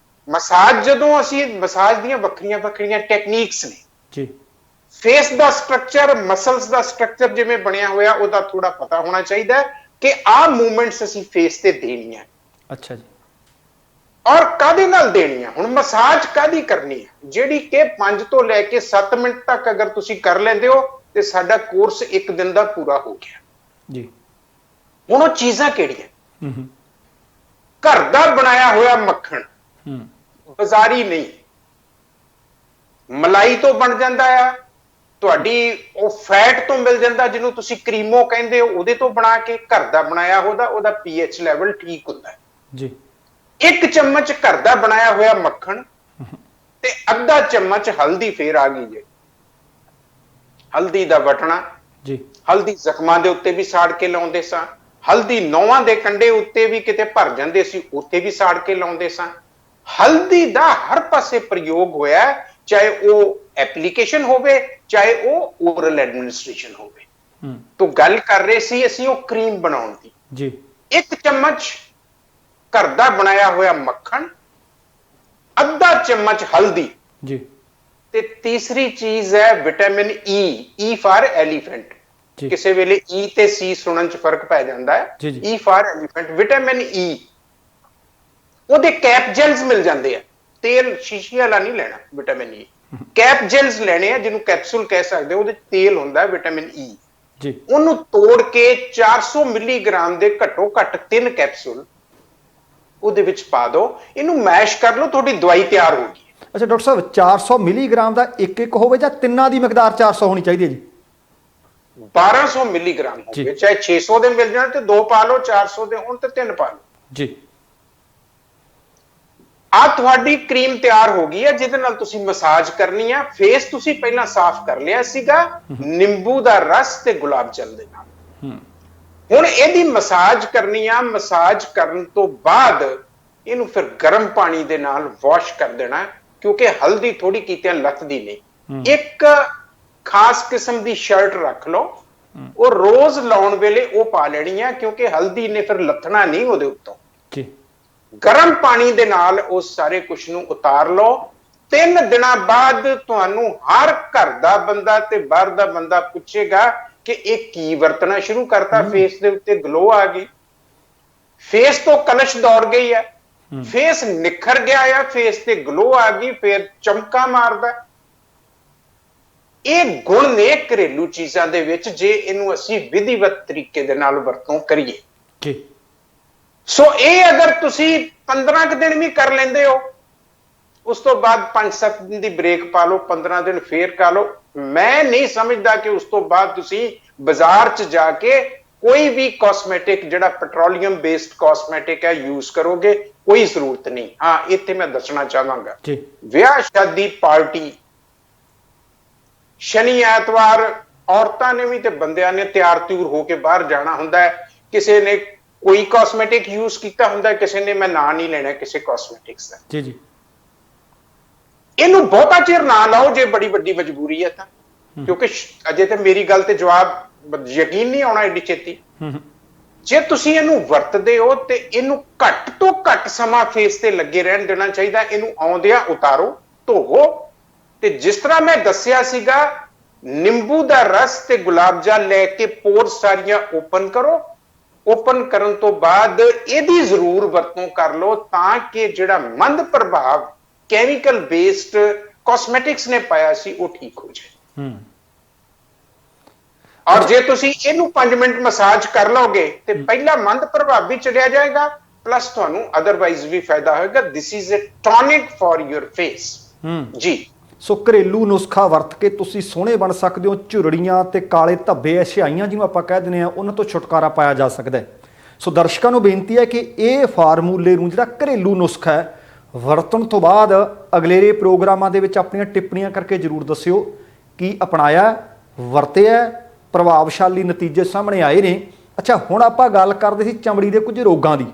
ਮਸਾਜ ਜਦੋਂ ਅਸੀਂ, ਮਸਾਜ ਦੀਆਂ ਵੱਖਰੀਆਂ ਵੱਖਰੀਆਂ ਟੈਕਨੀਕਸ ਨੇ ਜੀ। ਫੇਸ ਦਾ ਸਟਰਕਚਰ, ਮਸਲਸ ਦਾ ਸਟਰਕਚਰ ਜਿਵੇਂ ਬਣਿਆ ਹੋਇਆ, ਉਹਦਾ ਥੋੜਾ ਪਤਾ ਹੋਣਾ ਚਾਹੀਦਾ ਕਿ ਆਹ ਮੂਵਮੈਂਟਸ ਅਸੀਂ ਫੇਸ ਤੇ ਦੇਣੀਆਂ। ਅੱਛਾ ਜੀ। ਔਰ ਕਾਦੇ ਨਾਲ ਦੇਣੀਆਂ? ਹੁਣ ਮਸਾਜ ਕਾਦੀ ਕਰਨੀ ਹੈ? ਜਿਹੜੀ ਕਿ 5 ਤੋਂ ਲੈ ਕੇ 7 ਮਿੰਟ ਤੱਕ ਅਗਰ ਤੁਸੀਂ ਕਰ ਲੈਂਦੇ ਹੋ ਤੇ ਸਾਡਾ ਕੋਰਸ 1 ਦਿਨ ਦਾ ਪੂਰਾ ਹੋ ਗਿਆ ਜੀ। ਹੁਣ ਉਹ ਚੀਜ਼ਾਂ ਕਿਹੜੀਆਂ? ਘਰ ਦਾ ਬਣਾਇਆ ਹੋਇਆ ਮੱਖਣ, ਬਾਜ਼ਾਰੀ ਨਹੀਂ। ਮਲਾਈ ਤੋਂ ਬਣ ਜਾਂਦਾ ਆ, ਤੁਹਾਡੀ ਉਹ ਫੈਟ ਤੋਂ ਮਿਲ ਜਾਂਦਾ, ਜਿਹਨੂੰ ਤੁਸੀਂ ਕਰੀਮੋ ਕਹਿੰਦੇ ਹੋ, ਉਹਦੇ ਤੋਂ ਬਣਾ ਕੇ। ਘਰ ਦਾ ਬਣਾਇਆ ਉਹਦਾ ਪੀਐਚ ਲੈਵਲ ਠੀਕ ਹੁੰਦਾ ਜੀ। 1 ਚਮਚ ਘਰ ਦਾ ਬਣਾਇਆ ਹੋਇਆ ਮੱਖਣ ਤੇ ਅੱਧਾ ਚਮਚ ਹਲਦੀ ਫੇਰ ਆ ਗਈ ਜੇ। ਹਲਦੀ ਦਾ ਵਟਣਾ ਜੀ, ਹਲਦੀ ਜ਼ਖਮਾਂ ਦੇ ਉੱਤੇ ਵੀ ਸਾੜ ਕੇ ਲਾਉਂਦੇ ਸਾਂ। ਹਲਦੀ ਨੌਵਾਂ ਦੇ ਕੰਡੇ ਉੱਤੇ ਵੀ ਕਿਤੇ ਭਰ ਜਾਂਦੇ ਸੀ, ਉੱਥੇ ਵੀ ਸਾੜ ਕੇ ਲਾਉਂਦੇ ਸਾਂ। ਹਲਦੀ ਦਾ ਹਰ ਪਾਸੇ ਪ੍ਰਯੋਗ ਹੋਇਆ, ਚਾਹੇ ਉਹ ਐਪਲੀਕੇਸ਼ਨ ਹੋਵੇ, ਚਾਹੇ ਉਹ ਓਰਲ ਐਡਮਿਨਿਸਟ੍ਰੇਸ਼ਨ ਹੋਵੇ। ਤੋਂ ਗੱਲ ਕਰ ਰਹੇ ਸੀ ਅਸੀਂ ਉਹ ਕਰੀਮ ਬਣਾਉਣ ਦੀ ਜੀ। 1 ਚਮਚ ਘਰ ਦਾ ਬਣਾਇਆ ਹੋਇਆ ਮੱਖਣ, ਅੱਧਾ ਚਮਚ ਹਲਦੀ ਜੀ, ਤੇ ਤੀਸਰੀ ਚੀਜ਼ ਹੈ ਵਿਟਾਮਿਨ ਈ ਫਾਰ ਐਲੀਫੈਂਟ। ਕਿਸੇ ਵੇਲੇ ਈ ਤੇ ਸੀ ਸੁਣਨ ਚ ਫਰਕ ਪੈ ਜਾਂਦਾ ਹੈ। ਈ ਫਾਰ ਐਲੀਫੈਂਟ, ਵਿਟਾਮਿਨ ਈ। ਉਹਦੇ ਕੈਪ ਜੈਲਸ ਮਿਲ ਜਾਂਦੇ ਆ। ਤੇਲ ਸ਼ੀਸ਼ੀ ਵਾਲਾ ਨਹੀਂ ਲੈਣਾ ਵਿਟਾਮਿਨ ਈ, ਕੈਪ ਜੈਲਸ ਲੈਣੇ ਆ, ਜਿਹਨੂੰ ਕੈਪਸੂਲ ਕਹਿ ਸਕਦੇ ਹੋ। ਉਹਦੇ ਤੇਲ ਹੁੰਦਾ ਵਿਟਾਮਿਨ ਈ ਜੀ। ਉਹਨੂੰ ਤੋੜ ਕੇ 400 ਮਿਲੀਗ੍ਰਾਮ ਦੇ ਘੱਟੋ ਘੱਟ 3 ਕੈਪਸੂਲ ਉਹਦੇ ਵਿੱਚ ਪਾ ਦਿਓ, ਇਹਨੂੰ ਮੈਸ਼ ਕਰ ਲਓ, ਤੁਹਾਡੀ ਦਵਾਈ ਤਿਆਰ ਹੋ ਗਈ। ਅੱਛਾ ਡਾਕਟਰ ਸਾਹਿਬ, 400 ਮਿਲੀਗ੍ਰਾਮ ਦਾ ਇੱਕ ਹੋਵੇ ਜਾਂ ਤਿੰਨਾਂ ਦੀ ਮਿਕਦਾਰ 400 ਹੋਣੀ ਚਾਹੀਦੀ ਹੈ ਜੀ? 1200 ਮਿਲੀਗ੍ਰਾਮ ਹੋਵੇ, ਚਾਹੇ 600 ਦੇ ਮਿਲ ਜਾਣ ਤੇ 2 ਪਾ ਲਓ, 400 ਦੇ ਹੋਣ ਤੇ 3 ਪਾ ਲਓ ਜੀ। ਆ ਤੁਹਾਡੀ ਕਰੀਮ ਤਿਆਰ ਹੋ ਗਈ ਹੈ, ਜਿਹਦੇ ਨਾਲ ਤੁਸੀਂ ਮਸਾਜ ਕਰਨੀ ਆ। ਫੇਸ ਤੁਸੀਂ ਪਹਿਲਾਂ ਸਾਫ਼ ਕਰ ਲਿਆ ਸੀਗਾ ਨਿੰਬੂ ਦਾ ਰਸ ਤੇ ਗੁਲਾਬ ਜਲ ਦੇ ਨਾਲ। ਹੁਣ ਇਹਦੀ ਮਸਾਜ ਕਰਨੀ ਆ। ਮਸਾਜ ਕਰਨ ਤੋਂ ਬਾਅਦ ਇਹਨੂੰ ਫਿਰ ਗਰਮ ਪਾਣੀ ਦੇ ਨਾਲ ਵਾਸ਼ ਕਰ ਦੇਣਾ, ਕਿਉਂਕਿ ਹਲਦੀ ਥੋੜੀ ਕੀਤਿਆਂ ਲੱਥਦੀ ਨਹੀਂ। ਇੱਕ ਖਾਸ ਕਿਸਮ ਦੀ ਸ਼ਰਟ ਰੱਖ ਲਓ, ਉਹ ਰੋਜ਼ ਲਾਉਣ ਵੇਲੇ ਉਹ ਪਾ ਲੈਣੀ ਆ, ਕਿਉਂਕਿ ਹਲਦੀ ਨੇ ਫਿਰ ਲੱਥਣਾ ਨਹੀਂ ਉਹਦੇ ਉੱਤੋਂ ਜੀ। ਗਰਮ ਪਾਣੀ ਦੇ ਨਾਲ ਉਸ ਸਾਰੇ ਕੁਝ ਨੂੰ ਉਤਾਰ ਲਓ। 3 ਦਿਨਾਂ ਬਾਅਦ ਤੁਹਾਨੂੰ ਹਰ ਘਰ ਦਾ ਬੰਦਾ ਤੇ ਬਾਹਰ ਦਾ ਬੰਦਾ ਪੁੱਛੇਗਾ ਕਿ ਇਹ ਕੀ ਵਰਤਣਾ ਸ਼ੁਰੂ ਕਰਤਾ, ਫੇਸ ਦੇ ਉੱਤੇ ਗਲੋ ਆ ਗਈ, ਫੇਸ ਤੋਂ ਕਲਸ਼ ਦੌੜ ਗਈ ਹੈ, ਫੇਸ ਨਿਖਰ ਗਿਆ ਆ, ਫੇਸ ਤੇ ਗਲੋ ਆ ਗਈ, ਫੇਰ ਚਮਕਾ ਮਾਰਦਾ। ਇਹ ਗੁਣ ਨੇ ਘਰੇਲੂ ਚੀਜ਼ਾਂ ਦੇ ਵਿੱਚ, ਜੇ ਇਹਨੂੰ ਅਸੀਂ ਵਿਧੀਵਤ ਤਰੀਕੇ ਦੇ ਨਾਲ ਵਰਤੋਂ ਕਰੀਏ। ਜੀ। ਸੋ ਇਹ ਅਗਰ ਤੁਸੀਂ 15 ਕੁ ਦਿਨ ਵੀ ਕਰ ਲੈਂਦੇ ਹੋ, ਉਸ ਤੋਂ ਬਾਅਦ 5-7 ਦਿਨ ਦੀ ਬ੍ਰੇਕ ਪਾ ਲਓ, 15 ਦਿਨ ਫੇਰ ਕਰ ਲਓ। ਮੈਂ ਨਹੀਂ ਸਮਝਦਾ ਕਿ ਉਸ ਤੋਂ ਬਾਅਦ ਤੁਸੀਂ ਬਾਜ਼ਾਰ 'ਚ ਜਾ ਕੇ ਕੋਈ ਵੀ ਕਾਸਮੈਟਿਕ ਜਿਹੜਾ ਪੈਟਰੋਲੀਅਮ ਬੇਸਡ ਕਾਸਮੈਟਿਕ ਹੈ ਯੂਜ਼ ਕਰੋਗੇ, ਕੋਈ ਜ਼ਰੂਰਤ ਨਹੀਂ। ਹਾਂ, ਇੱਥੇ ਮੈਂ ਦੱਸਣਾ ਚਾਹਾਂਗਾ, ਵਿਆਹ ਸ਼ਾਦੀ ਪਾਰਟੀ ਸ਼ਨੀ ਐਤਵਾਰ ਔਰਤਾਂ ਨੇ ਵੀ ਤੇ ਬੰਦਿਆਂ ਨੇ ਤਿਆਰ ਤਿਉਰ ਹੋ ਕੇ ਬਾਹਰ ਜਾਣਾ ਹੁੰਦਾ ਹੈ। ਕਿਸੇ ਨੇ ਕੋਈ ਕਾਸਮੈਟਿਕ ਯੂਜ਼ ਕੀਤਾ ਹੁੰਦਾ, ਕਿਸੇ ਨੇ, ਮੈਂ ਨਾਂ ਨਹੀਂ ਲੈਣਾ ਕਿਸੇ ਕਾਸਮੈਟਿਕਸ ਦਾ। ਜੀ ਜੀ। ਇਹਨੂੰ ਬਹੁਤਾ ਚਿਰ ਨਾ ਲਾਓ ਜੇ ਬੜੀ ਵੱਡੀ ਮਜਬੂਰੀ ਹੈ ਤਾਂ, ਕਿਉਂਕਿ ਅਜੇ ਤੇ ਮੇਰੀ ਗੱਲ ਤੇ ਜਵਾਬ ਯਕੀਨ ਨਹੀਂ ਆਉਣਾ ਏਡੀ ਛੇਤੀ। ਜੇ ਤੁਸੀਂ ਇਹਨੂੰ ਵਰਤਦੇ ਹੋ ਤੇ ਇਹਨੂੰ ਘੱਟ ਤੋਂ ਘੱਟ ਸਮਾਂ ਫੇਸ ਤੇ ਲੱਗੇ ਰਹਿਣ ਦੇਣਾ ਚਾਹੀਦਾ। ਇਹਨੂੰ ਆਉਂਦਿਆਂ ਉਤਾਰੋ, ਧੋਵੋ, ਤੇ ਜਿਸ ਤਰ੍ਹਾਂ ਮੈਂ ਦੱਸਿਆ ਸੀਗਾ, ਨਿੰਬੂ ਦਾ ਰਸ ਤੇ ਗੁਲਾਬ ਜਲ ਲੈ ਕੇ ਪੋਰ ਸਾਰੀਆਂ ਓਪਨ ਕਰੋ। ਓਪਨ ਕਰਨ ਤੋਂ ਬਾਅਦ ਇਹਦੀ ਜ਼ਰੂਰ ਵਰਤੋਂ ਕਰ ਲਓ, ਤਾਂ ਕਿ ਜਿਹੜਾ ਮੰਦ ਪ੍ਰਭਾਵ ਕੈਮੀਕਲ ਬੇਸਡ ਕਾਸਮੈਟਿਕਸ ਨੇ ਪਾਇਆ ਸੀ ਉਹ ਠੀਕ ਹੋ ਜਾਏ। ਔਰ ਜੇ ਤੁਸੀਂ ਇਹਨੂੰ 5 ਮਿੰਟ ਮਸਾਜ ਕਰ ਲਓਗੇ ਤੇ ਪਹਿਲਾ ਮੰਦ ਪ੍ਰਭਾਵ ਵੀ ਚਲਿਆ ਜਾਏਗਾ, ਪਲੱਸ ਤੁਹਾਨੂੰ ਅਦਰਵਾਈਜ਼ ਵੀ ਫਾਇਦਾ ਹੋਏਗਾ। This is a tonic for your face. ਜੀ। ਸੋ ਘਰੇਲੂ ਨੁਸਖਾ ਵਰਤ ਕੇ ਤੁਸੀਂ ਸੋਹਣੇ ਬਣ ਸਕਦੇ ਹੋ। ਝੁਰੜੀਆਂ ਤੇ ਕਾਲੇ ਧੱਬੇ, ਐਸ਼ਿਆਈਆਂ ਜਿਹਨੂੰ ਆਪਾਂ ਕਹਿ ਦਿੰਦੇ ਆ, ਉਹਨਾਂ ਤੋਂ ਛੁਟਕਾਰਾ ਪਾਇਆ ਜਾ ਸਕਦਾ ਹੈ। ਸੋ ਦਰਸ਼ਕਾਂ ਨੂੰ ਬੇਨਤੀ ਹੈ ਕਿ ਇਹ ਫਾਰਮੂਲੇ ਨੂੰ, ਜਿਹੜਾ ਘਰੇਲੂ ਨੁਸਖਾ ਹੈ, ਵਰਤਣ ਤੋਂ ਬਾਅਦ ਅਗਲੇਰੇ ਪ੍ਰੋਗਰਾਮਾਂ ਦੇ ਵਿੱਚ ਆਪਣੀਆਂ ਟਿੱਪਣੀਆਂ ਕਰਕੇ ਜ਼ਰੂਰ ਦੱਸਿਓ ਕਿ ਅਪਣਾਇਆ, ਵਰਤਿਆ, ਪ੍ਰਭਾਵਸ਼ਾਲੀ ਨਤੀਜੇ ਸਾਹਮਣੇ ਆਏ ਨੇ। ਅੱਛਾ, ਹੁਣ ਆਪਾਂ ਗੱਲ ਕਰਦੇ ਸੀ ਚਮੜੀ ਦੇ ਕੁਝ ਰੋਗਾਂ ਦੀ।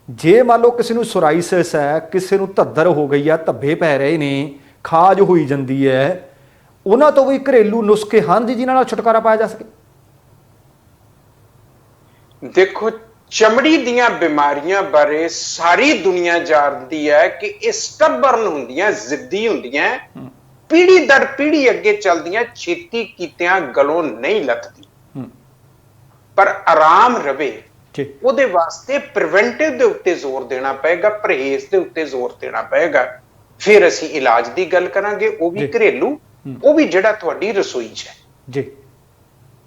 ਜੇ ਮੰਨ ਲਓ ਕਿਸੇ ਨੂੰ ਸੋਰਾਇਸਿਸ ਹੈ, ਕਿਸੇ ਨੂੰ ਧੱਦਰ ਹੋ ਗਈ ਹੈ, ਧੱਬੇ ਪੈ ਰਹੇ ਨੇ, ਖਾਜ ਹੋਈ ਜਾਂਦੀ ਹੈ, ਉਹਨਾਂ ਤੋਂ ਵੀ ਘਰੇਲੂ ਨੁਸਖੇ ਹਨ ਜੀ ਜਿਨ੍ਹਾਂ ਨਾਲ ਛੁਟਕਾਰਾ ਪਾਇਆ ਜਾ ਸਕੇ? ਦੇਖੋ, ਚਮੜੀ ਦੀਆਂ ਬਿਮਾਰੀਆਂ ਬਾਰੇ ਸਾਰੀ ਦੁਨੀਆ ਜਾਣਦੀ ਹੈ ਕਿ ਇਹ ਸਟਬਰਨ ਹੁੰਦੀਆਂ, ਜ਼ਿੱਦੀ ਹੁੰਦੀਆਂ, ਪੀੜੀ ਦਰ ਪੀੜੀ ਅੱਗੇ ਚੱਲਦੀਆਂ, ਛੇਤੀ ਕੀਤਿਆਂ ਗਲੋਂ ਨਹੀਂ ਲੱਥਦੀ। ਪਰ ਆਰਾਮ ਰਵੇ ਉਹਦੇ ਵਾਸਤੇ ਪ੍ਰੀਵੈਂਟਿਵ ਦੇ ਉੱਤੇ ਜ਼ੋਰ ਦੇਣਾ ਪਏਗਾ, ਪਰਹੇਜ਼ ਦੇ ਉੱਤੇ ਜ਼ੋਰ ਦੇਣਾ ਪਏਗਾ। ਫਿਰ ਅਸੀਂ ਇਲਾਜ ਦੀ ਗੱਲ ਕਰਾਂਗੇ, ਉਹ ਵੀ ਘਰੇਲੂ, ਉਹ ਵੀ ਜਿਹੜਾ ਤੁਹਾਡੀ ਰਸੋਈ 'ਚ ਹੈ। ਜੀ।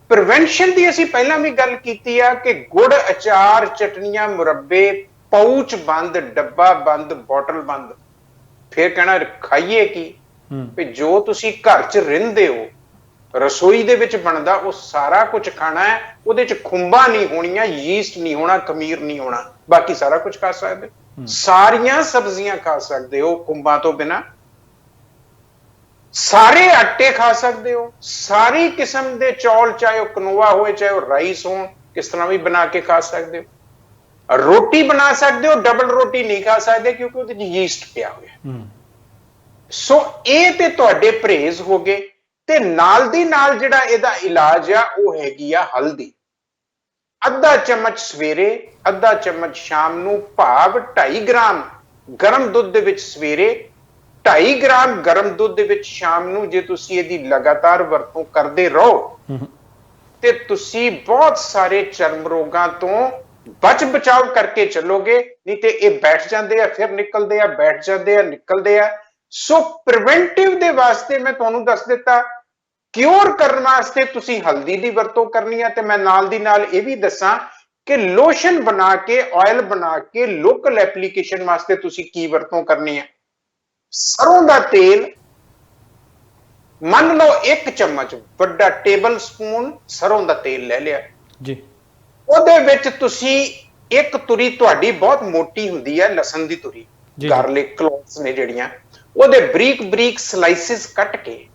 ਪ੍ਰੀਵੈਂਸ਼ਨ ਦੀ ਅਸੀਂ ਪਹਿਲਾਂ ਵੀ ਗੱਲ ਕੀਤੀ ਆ ਕਿ ਗੁੜ, ਅਚਾਰ, ਚਟਨੀਆਂ, ਮੁਰੱਬੇ, ਪਾਊਚ ਬੰਦ, ਡੱਬਾ ਬੰਦ, ਬੋਟਲ ਬੰਦ। ਫਿਰ ਕਹਿਣਾ ਖਾਈਏ ਕੀ? ਵੀ ਜੋ ਤੁਸੀਂ ਘਰ 'ਚ ਰਹਿੰਦੇ ਹੋ, ਰਸੋਈ ਦੇ ਵਿੱਚ ਬਣਦਾ, ਉਹ ਸਾਰਾ ਕੁਝ ਖਾਣਾ ਹੈ। ਉਹਦੇ 'ਚ ਖੁੰਬਾਂ ਨਹੀਂ ਹੋਣੀਆਂ, ਯੀਸਟ ਨਹੀਂ ਹੋਣਾ, ਖਮੀਰ ਨਹੀਂ ਹੋਣਾ, ਬਾਕੀ ਸਾਰਾ ਕੁਝ ਖਾ ਸਕਦੇ ਹੋ। ਸਾਰੀਆਂ ਸਬਜ਼ੀਆਂ ਖਾ ਸਕਦੇ ਹੋ ਖੁੰਬਾਂ ਤੋਂ ਬਿਨਾਂ, ਸਾਰੇ ਆਟੇ ਖਾ ਸਕਦੇ ਹੋ, ਸਾਰੀ ਕਿਸਮ ਦੇ ਚੌਲ, ਚਾਹੇ ਉਹ ਕਨੋਆ ਹੋਏ, ਚਾਹੇ ਉਹ ਰਾਈਸ ਹੋਣ, ਕਿਸ ਤਰ੍ਹਾਂ ਵੀ ਬਣਾ ਕੇ ਖਾ ਸਕਦੇ ਹੋ। ਰੋਟੀ ਬਣਾ ਸਕਦੇ ਹੋ, ਡਬਲ ਰੋਟੀ ਨਹੀਂ ਖਾ ਸਕਦੇ ਕਿਉਂਕਿ ਉਹਦੇ 'ਚ ਯੀਸਟ ਪਿਆ ਹੋਇਆ। ਸੋ ਇਹ ਤੇ ਤੁਹਾਡੇ ਪਰਹੇਜ਼ ਹੋ ਗਏ। ਤੇ ਨਾਲ ਦੀ ਨਾਲ ਜਿਹੜਾ ਇਹਦਾ ਇਲਾਜ ਆ ਉਹ ਹੈਗੀ ਆ ਹਲਦੀ। ਅੱਧਾ ਚਮਚ ਸਵੇਰੇ, ਅੱਧਾ ਚਮਚ ਸ਼ਾਮ ਨੂੰ, ਭਾਵ 2.5 ਗ੍ਰਾਮ ਗਰਮ ਦੁੱਧ ਦੇ ਵਿੱਚ ਸਵੇਰੇ, 2.5 ਗ੍ਰਾਮ ਗਰਮ ਦੁੱਧ ਦੇ ਵਿੱਚ ਸ਼ਾਮ ਨੂੰ। ਜੇ ਤੁਸੀਂ ਇਹਦੀ ਲਗਾਤਾਰ ਵਰਤੋਂ ਕਰਦੇ ਰਹੋ ਤੇ ਤੁਸੀਂ ਬਹੁਤ ਸਾਰੇ ਚਰਮ ਰੋਗਾਂ ਤੋਂ ਬਚ ਬਚਾਓ ਕਰਕੇ ਚੱਲੋਗੇ। ਨਹੀਂ ਤੇ ਇਹ ਬੈਠ ਜਾਂਦੇ ਆ, ਫਿਰ ਨਿਕਲਦੇ ਆ, ਬੈਠ ਜਾਂਦੇ ਆ, ਨਿਕਲਦੇ ਆ। ਸੋ ਪ੍ਰੀਵੈਂਟਿਵ ਦੇ ਵਾਸਤੇ ਮੈਂ ਤੁਹਾਨੂੰ ਦੱਸ ਦਿੱਤਾ, ਕਿਉਰ ਕਰਨ ਵਾਸਤੇ ਤੁਸੀਂ ਹਲਦੀ ਦੀ ਵਰਤੋਂ ਕਰਨੀ ਹੈ। ਤੇ ਮੈਂ ਨਾਲ ਦੀ ਨਾਲ ਇਹ ਵੀ ਦੱਸਾਂ ਕਿ ਲੋਸ਼ਨ ਬਣਾ ਕੇ, ਆਇਲ ਬਣਾ ਕੇ ਲੋਕਲ ਐਪਲੀਕੇਸ਼ਨ ਵਾਸਤੇ ਤੁਸੀਂ ਕੀ ਵਰਤੋਂ ਕਰਨੀ ਹੈ। ਸਰੋਂ ਦਾ ਤੇਲ, ਮੰਨ ਲਓ 1 ਚਮਚ, ਵੱਡਾ ਟੇਬਲ ਸਪੂਨ ਸਰੋਂ ਦਾ ਤੇਲ ਲੈ ਲਿਆ ਜੀ। ਉਹਦੇ ਵਿੱਚ ਤੁਸੀਂ 1 ਤੁਰੀ, ਤੁਹਾਡੀ ਬਹੁਤ ਮੋਟੀ ਹੁੰਦੀ ਹੈ ਲਸਣ ਦੀ ਤੁਰੀ, ਗਾਰਲਿਕ ਕਲੋਵਸ ਨੇ ਜਿਹੜੀਆਂ, ਉਹਦੇ ਬਰੀਕ ਬਰੀਕ ਸਲਾਈਸਿਸ ਕੱਟ ਕੇ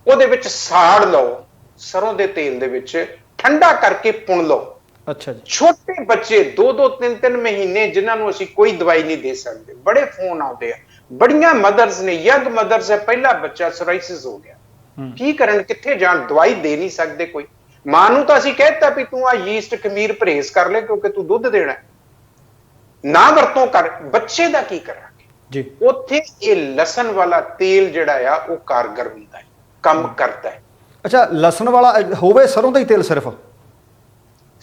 ਉਹਦੇ ਵਿੱਚ ਸਾੜ ਲਓ, ਸਰੋਂ ਦੇ ਤੇਲ ਦੇ ਵਿੱਚ ਠੰਡਾ ਕਰਕੇ ਪੁਣ ਲਓ। ਅੱਛਾ ਜੀ। ਛੋਟੇ ਬੱਚੇ 2-2, 3-3 ਮਹੀਨੇ, ਜਿਨ੍ਹਾਂ ਨੂੰ ਅਸੀਂ ਕੋਈ ਦਵਾਈ ਨਹੀਂ ਦੇ ਸਕਦੇ, ਬੜੇ ਫੋਨ ਆਉਂਦੇ ਆ, ਬੜੀਆਂ ਮਦਰਸ ਨੇ, ਯੰਗ ਮਦਰਸ ਹੈ, ਪਹਿਲਾ ਬੱਚਾ ਸੋਰਾਇਸਿਸ ਹੋ ਗਿਆ, ਕੀ ਕਰਨ, ਕਿੱਥੇ ਜਾਣ, ਦਵਾਈ ਦੇ ਨਹੀਂ ਸਕਦੇ ਕੋਈ। ਮਾਂ ਨੂੰ ਤਾਂ ਅਸੀਂ ਕਹਿਤਾ ਵੀ ਤੂੰ ਆ ਯੀਸਟ ਖਮੀਰ ਪਰਹੇਜ਼ ਕਰ ਲੈ ਕਿਉਂਕਿ ਤੂੰ ਦੁੱਧ ਦੇਣਾ, ਨਾ ਵਰਤੋਂ ਕਰ। ਬੱਚੇ ਦਾ ਕੀ ਕਰਾਂਗੇ ਜੀ। ਉੱਥੇ ਇਹ ਲਸਣ ਵਾਲਾ ਤੇਲ ਜਿਹੜਾ ਆ ਉਹ ਕਾਰਗਰ ਹੁੰਦਾ ਹੈ, ਕੰਮ ਕਰਦਾ ਹੈ। ਅੱਛਾ, ਲਸਣ ਵਾਲਾ ਹੋਵੇ, ਸਰੋਂ ਦਾ ਹੀ ਤੇਲ ਸਿਰਫ?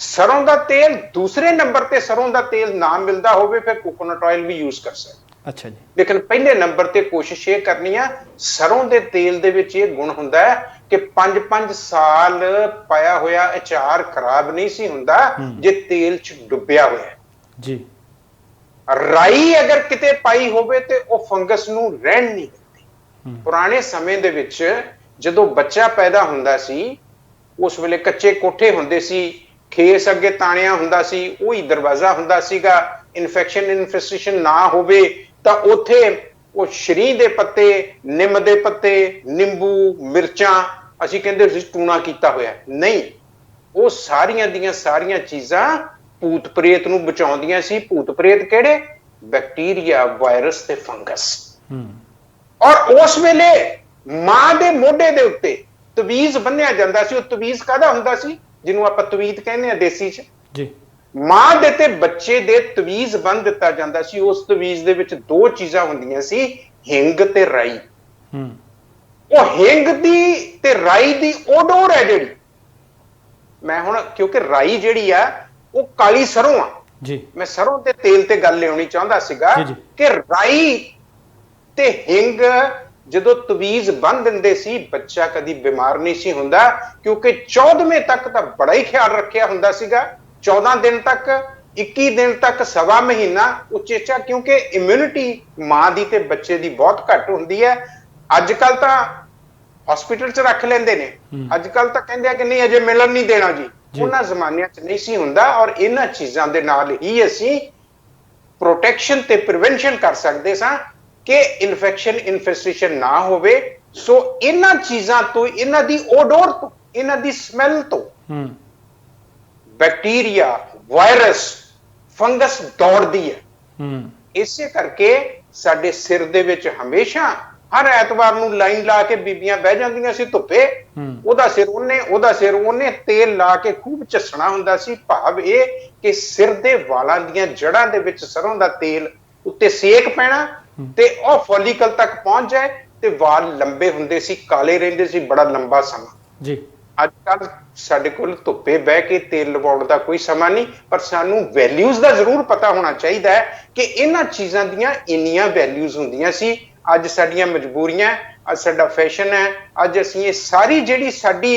ਸਰੋਂ ਦਾ ਤੇਲ ਦੂਸਰੇ ਨੰਬਰ ਤੇ, ਸਰੋਂ ਦਾ ਤੇਲ ਨਾ ਮਿਲਦਾ ਹੋਵੇ ਫਿਰ ਕੋਕੋਨਟ ਆਇਲ ਵੀ ਯੂਜ਼ ਕਰ ਸਕਦੇ। ਅੱਛਾ ਜੀ। ਲੇਕਿਨ ਪਹਿਲੇ ਨੰਬਰ ਤੇ ਕੋਸ਼ਿਸ਼ ਇਹ ਕਰਨੀ ਆ, ਸਰੋਂ ਦੇ ਤੇਲ ਦੇ ਵਿੱਚ ਇਹ ਗੁਣ ਹੁੰਦਾ ਹੈ ਕਿ 5-5 ਸਾਲ ਪਾਇਆ ਹੋਇਆ ਅਚਾਰ ਖਰਾਬ ਨਹੀਂ ਸੀ ਹੁੰਦਾ ਜੇ ਤੇਲ 'ਚ ਡੁੱਬਿਆ ਹੋਇਆ ਜੀ। ਰਾਈ ਅਗਰ ਕਿਤੇ ਪਾਈ ਹੋਵੇ ਤੇ ਉਹ ਫੰਗਸ ਨੂੰ ਰਹਿਣ ਨਹੀਂ ਦਿੰਦੀ। ਪੁਰਾਣੇ ਸਮੇਂ ਦੇ ਵਿੱਚ ਜਦੋਂ ਬੱਚਾ ਪੈਦਾ ਹੁੰਦਾ ਸੀ, ਉਸ ਵੇਲੇ ਕੱਚੇ ਕੋਠੇ ਹੁੰਦੇ ਸੀ, ਖੇਸ ਅੱਗੇ ਤਾਣਿਆ ਹੁੰਦਾ ਸੀ, ਉਹੀ ਦਰਵਾਜ਼ਾ ਹੁੰਦਾ ਸੀਗਾ। ਇਨਫੈਕਸ਼ਨ ਨਾ ਹੋਵੇ ਤਾਂ ਉੱਥੇ ਉਹ ਸ਼ਰੀ ਦੇ ਪੱਤੇ, ਨਿੰਮ ਦੇ ਪੱਤੇ, ਨਿੰਬੂ, ਮਿਰਚਾਂ, ਅਸੀਂ ਕਹਿੰਦੇ ਸੀ ਟੂਣਾ ਕੀਤਾ ਹੋਇਆ। ਨਹੀਂ, ਉਹ ਸਾਰੀਆਂ ਦੀਆਂ ਸਾਰੀਆਂ ਚੀਜ਼ਾਂ ਭੂਤ ਪ੍ਰੇਤ ਨੂੰ ਬਚਾਉਂਦੀਆਂ ਸੀ। ਭੂਤ ਪ੍ਰੇਤ ਕਿਹੜੇ? ਬੈਕਟੀਰੀਆ, ਵਾਇਰਸ ਤੇ ਫੰਗਸ। ਔਰ ਉਸ ਵੇਲੇ ਮਾਂ ਦੇ ਮੋਢੇ ਦੇ ਉੱਤੇ ਤਵੀਜ਼ ਬੰਨਿਆ ਜਾਂਦਾ ਸੀ। ਉਹ ਤਵੀਜ਼ ਕਾਹਦਾ ਹੁੰਦਾ ਸੀ? ਜਿਹਨੂੰ ਆਪਾਂ ਤਵੀਤ ਕਹਿੰਦੇ ਆ ਦੇਸੀ 'ਚ ਜੀ। ਮਾਂ ਦੇ ਤੇ ਬੱਚੇ ਦੇ ਤਵੀਜ਼ ਬੰਨ ਦਿੱਤਾ ਜਾਂਦਾ ਸੀ। ਉਸ ਤਵੀਜ਼ ਦੇ ਵਿੱਚ 2 ਚੀਜ਼ਾਂ ਹੁੰਦੀਆਂ ਸੀ, ਹਿੰਗ ਤੇ ਰਾਈ। ਉਹ ਹਿੰਗ ਦੀ ਤੇ ਰਾਈ ਦੀ ਓਡੋਰ ਹੈ ਜਿਹੜੀ, ਮੈਂ ਹੁਣ ਕਿਉਂਕਿ ਰਾਈ ਜਿਹੜੀ ਆ ਉਹ ਕਾਲੀ ਸਰੋਂ ਆ ਜੀ, ਮੈਂ ਸਰੋਂ ਦੇ ਤੇਲ ਤੇ ਗੱਲ ਲਿਆਉਣੀ ਚਾਹੁੰਦਾ ਸੀਗਾ ਕਿ ਰਾਈ ਤੇ ਹਿੰਗ ਜਦੋਂ ਤਵੀਜ਼ ਬੰਨ ਦਿੰਦੇ ਸੀ, ਬੱਚਾ ਕਦੀ ਬਿਮਾਰ ਨਹੀਂ ਸੀ ਹੁੰਦਾ ਕਿਉਂਕਿ 14ਵੇਂ ਤੱਕ ਤਾਂ ਬੜਾ ਹੀ ਖਿਆਲ ਰੱਖਿਆ ਹੁੰਦਾ ਸੀਗਾ। 14 ਦਿਨ ਤੱਕ, 21 ਦਿਨ ਤੱਕ, ਸਵਾ ਮਹੀਨਾ ਉਚੇਚਾ, ਕਿਉਂਕਿ ਇਮਿਊਨਿਟੀ ਮਾਂ ਦੀ ਤੇ ਬੱਚੇ ਦੀ ਬਹੁਤ ਘੱਟ ਹੁੰਦੀ ਹੈ। ਅੱਜ ਕੱਲ ਤਾਂ ਹਸਪੀਟਲ 'ਚ ਰੱਖ ਲੈਂਦੇ ਨੇ, ਅੱਜ ਕੱਲ ਤਾਂ ਕਹਿੰਦੇ ਆ ਕਿ ਨਹੀਂ ਅਜੇ ਮਿਲਣ ਨਹੀਂ ਦੇਣਾ ਜੀ। ਉਹਨਾਂ ਜ਼ਮਾਨਿਆਂ 'ਚ ਨਹੀਂ ਸੀ ਹੁੰਦਾ। ਔਰ ਇਹਨਾਂ ਚੀਜ਼ਾਂ ਦੇ ਨਾਲ ਹੀ ਅਸੀਂ ਪ੍ਰੋਟੈਕਸ਼ਨ ਤੇ ਪ੍ਰੀਵੈਂਸ਼ਨ ਕਰ ਸਕਦੇ ਸਾਂ ਕਿ ਇਨਫੈਕਸ਼ਨ ਨਾ ਹੋਵੇ। ਸੋ ਇਹਨਾਂ ਚੀਜ਼ਾਂ ਤੋਂ, ਇਹਨਾਂ ਦੀ ਓਡੋਰ ਤੋਂ, ਇਹਨਾਂ ਦੀ ਸਮੈਲ ਤੋਂ ਬੈਕਟੀਰੀਆ, ਵਾਇਰਸ, ਫੰਗਸ ਦੌੜਦੀ ਹੈ। ਇਸੇ ਕਰਕੇ ਸਾਡੇ ਸਿਰ ਦੇ ਵਿੱਚ ਹਮੇਸ਼ਾ ਹਰ ਐਤਵਾਰ ਨੂੰ ਲਾਈਨ ਲਾ ਕੇ ਬੀਬੀਆਂ ਬਹਿ ਜਾਂਦੀਆਂ ਸੀ ਧੁੱਪੇ। ਉਹਦਾ ਸਿਰ ਉਹਨੇ ਤੇਲ ਲਾ ਕੇ ਖੂਬ ਝੱਸਣਾ ਹੁੰਦਾ ਸੀ। ਭਾਵ ਇਹ ਕਿ ਸਿਰ ਦੇ ਵਾਲਾਂ ਦੀਆਂ ਜੜ੍ਹਾਂ ਦੇ ਵਿੱਚ ਸਰੋਂ ਦਾ ਤੇਲ ਉੱਤੇ ਸੇਕ ਪੈਣਾ ਤੇ ਉਹ ਫੋਲੀਕਲ ਤੱਕ ਪਹੁੰਚ ਜਾਏ ਤੇ ਵਾਲ ਲੰਬੇ ਹੁੰਦੇ ਸੀ, ਕਾਲੇ ਰਹਿੰਦੇ ਸੀ ਬੜਾ ਲੰਬਾ ਸਮਾਂ ਜੀ। ਅੱਜ ਕੱਲ ਸਾਡੇ ਕੋਲ ਧੁੱਪੇ ਬਹਿ ਕੇ ਤੇਲ ਲਵਾਉਣ ਦਾ ਕੋਈ ਸਮਾਂ ਨਹੀਂ, ਪਰ ਸਾਨੂੰ ਵੈਲਿਊਜ਼ ਦਾ ਜ਼ਰੂਰ ਪਤਾ ਹੋਣਾ ਚਾਹੀਦਾ ਹੈ ਕਿ ਇਹਨਾਂ ਚੀਜ਼ਾਂ ਦੀਆਂ ਇੰਨੀਆਂ ਵੈਲਿਊਜ਼ ਹੁੰਦੀਆਂ ਸੀ। ਅੱਜ ਸਾਡੀਆਂ ਮਜਬੂਰੀਆਂ, ਅੱਜ ਸਾਡਾ ਫੈਸ਼ਨ ਹੈ, ਅੱਜ ਅਸੀਂ ਇਹ ਸਾਰੀ ਜਿਹੜੀ ਸਾਡੀ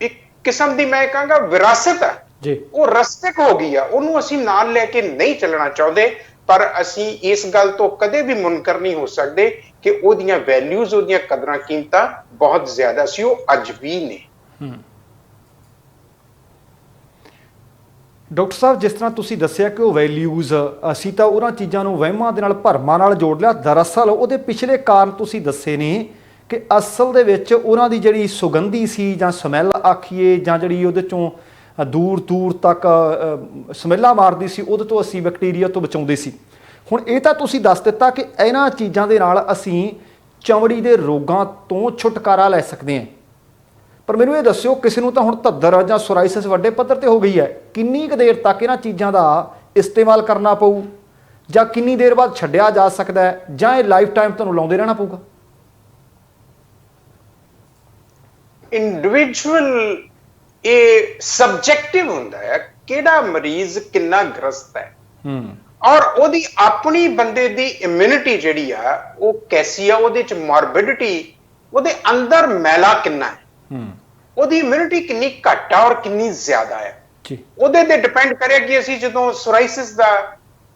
ਇੱਕ ਕਿਸਮ ਦੀ ਮੈਂ ਕਹਾਂਗਾ ਵਿਰਾਸਤ ਹੈ ਜੀ, ਉਹ ਰਸਤਕ ਹੋ ਗਈ ਆ। ਉਹਨੂੰ ਅਸੀਂ ਨਾਲ ਲੈ ਕੇ ਨਹੀਂ ਚੱਲਣਾ ਚਾਹੁੰਦੇ, ਪਰ ਅਸੀਂ ਇਸ ਗੱਲ ਤੋਂ ਕਦੇ ਵੀ ਮੁਨਕਰ ਨਹੀਂ ਹੋ ਸਕਦੇ ਕਿ ਉਹਦੀਆਂ ਵੈਲਿਊਜ਼, ਉਹਦੀਆਂ ਕਦਰਾਂ ਕੀਮਤਾਂ ਬਹੁਤ ਜ਼ਿਆਦਾ ਸੀ, ਉਹ ਅੱਜ ਵੀ ਨੇ। ਡਾਕਟਰ ਸਾਹਿਬ, ਜਿਸ ਤਰ੍ਹਾਂ ਤੁਸੀਂ ਦੱਸਿਆ ਕਿ ਉਹ ਵੈਲਿਊਜ਼, ਅਸੀਂ ਤਾਂ ਉਹਨਾਂ ਚੀਜ਼ਾਂ ਨੂੰ ਵਹਿਮਾਂ ਦੇ ਨਾਲ, ਭਰਮਾਂ ਨਾਲ ਜੋੜ ਲਿਆ। ਦਰਅਸਲ ਉਹਦੇ ਪਿਛਲੇ ਕਾਰਨ ਤੁਸੀਂ ਦੱਸੇ ਨੇ ਕਿ ਅਸਲ ਦੇ ਵਿੱਚ ਉਹਨਾਂ ਦੀ ਜਿਹੜੀ ਸੁਗੰਧੀ ਸੀ ਜਾਂ ਸਮੈਲ ਆਖੀਏ, ਜਾਂ ਜਿਹੜੀ ਉਹਦੇ ਚੋਂ ਦੂਰ ਦੂਰ ਤੱਕ ਸਮੈਲਾਂ ਮਾਰਦੀ ਸੀ, ਉਹਦੇ ਤੋਂ ਅਸੀਂ ਬੈਕਟੀਰੀਆ ਤੋਂ ਬਚਾਉਂਦੇ ਸੀ। ਹੁਣ ਇਹ ਤਾਂ ਤੁਸੀਂ ਦੱਸ ਦਿੱਤਾ ਕਿ ਇਹਨਾਂ ਚੀਜ਼ਾਂ ਦੇ ਨਾਲ ਅਸੀਂ ਚਮੜੀ ਦੇ ਰੋਗਾਂ ਤੋਂ ਛੁਟਕਾਰਾ ਲੈ ਸਕਦੇ ਹਾਂ, ਪਰ ਮੈਨੂੰ ਇਹ ਦੱਸਿਓ, ਕਿਸੇ ਨੂੰ ਤਾਂ ਹੁਣ ਧੱਦਰ ਜਾਂ ਸੋਰਾਇਸਿਸ ਵੱਡੇ ਪੱਧਰ ਤੇ ਹੋ ਗਈ ਹੈ, ਕਿੰਨੀ ਕੁ ਦੇਰ ਤੱਕ ਇਹਨਾਂ ਚੀਜ਼ਾਂ ਦਾ ਇਸਤੇਮਾਲ ਕਰਨਾ ਪਊ, ਜਾਂ ਕਿੰਨੀ ਦੇਰ ਬਾਅਦ ਛੱਡਿਆ ਜਾ ਸਕਦਾ ਹੈ, ਜਾਂ ਇਹ ਲਾਈਫ ਟਾਈਮ ਤੁਹਾਨੂੰ ਲਾਉਂਦੇ ਰਹਿਣਾ ਪਊਗਾ? ਇੰਡੀਵਿਜੂਅਲ ਇਹ ਸਬਜੈਕਟਿਵ ਹੁੰਦਾ ਹੈ, ਕਿਹੜਾ ਮਰੀਜ਼ ਕਿੰਨਾ ਗ੍ਰਸਤ ਹੈ ਔਰ ਉਹਦੀ ਆਪਣੀ ਬੰਦੇ ਦੀ ਇਮਿਊਨਿਟੀ ਜਿਹੜੀ ਆ ਉਹ ਕੈਸੀ ਆ, ਉਹਦੇ ਚ ਮਾਰਬਿਡਿਟੀ, ਉਹਦੇ ਅੰਦਰ ਮੈਲਾ ਕਿੰਨਾ ਹੈ, ਉਹਦੀ ਇਮਿਊਨਿਟੀ ਕਿੰਨੀ ਘੱਟ ਆ ਔਰ ਕਿੰਨੀ ਜ਼ਿਆਦਾ ਹੈ, ਉਹਦੇ ਤੇ ਡਿਪੈਂਡ ਕਰੇ ਕਿ ਅਸੀਂ ਜਦੋਂ ਸੋਰਾਇਸਿਸ ਦਾ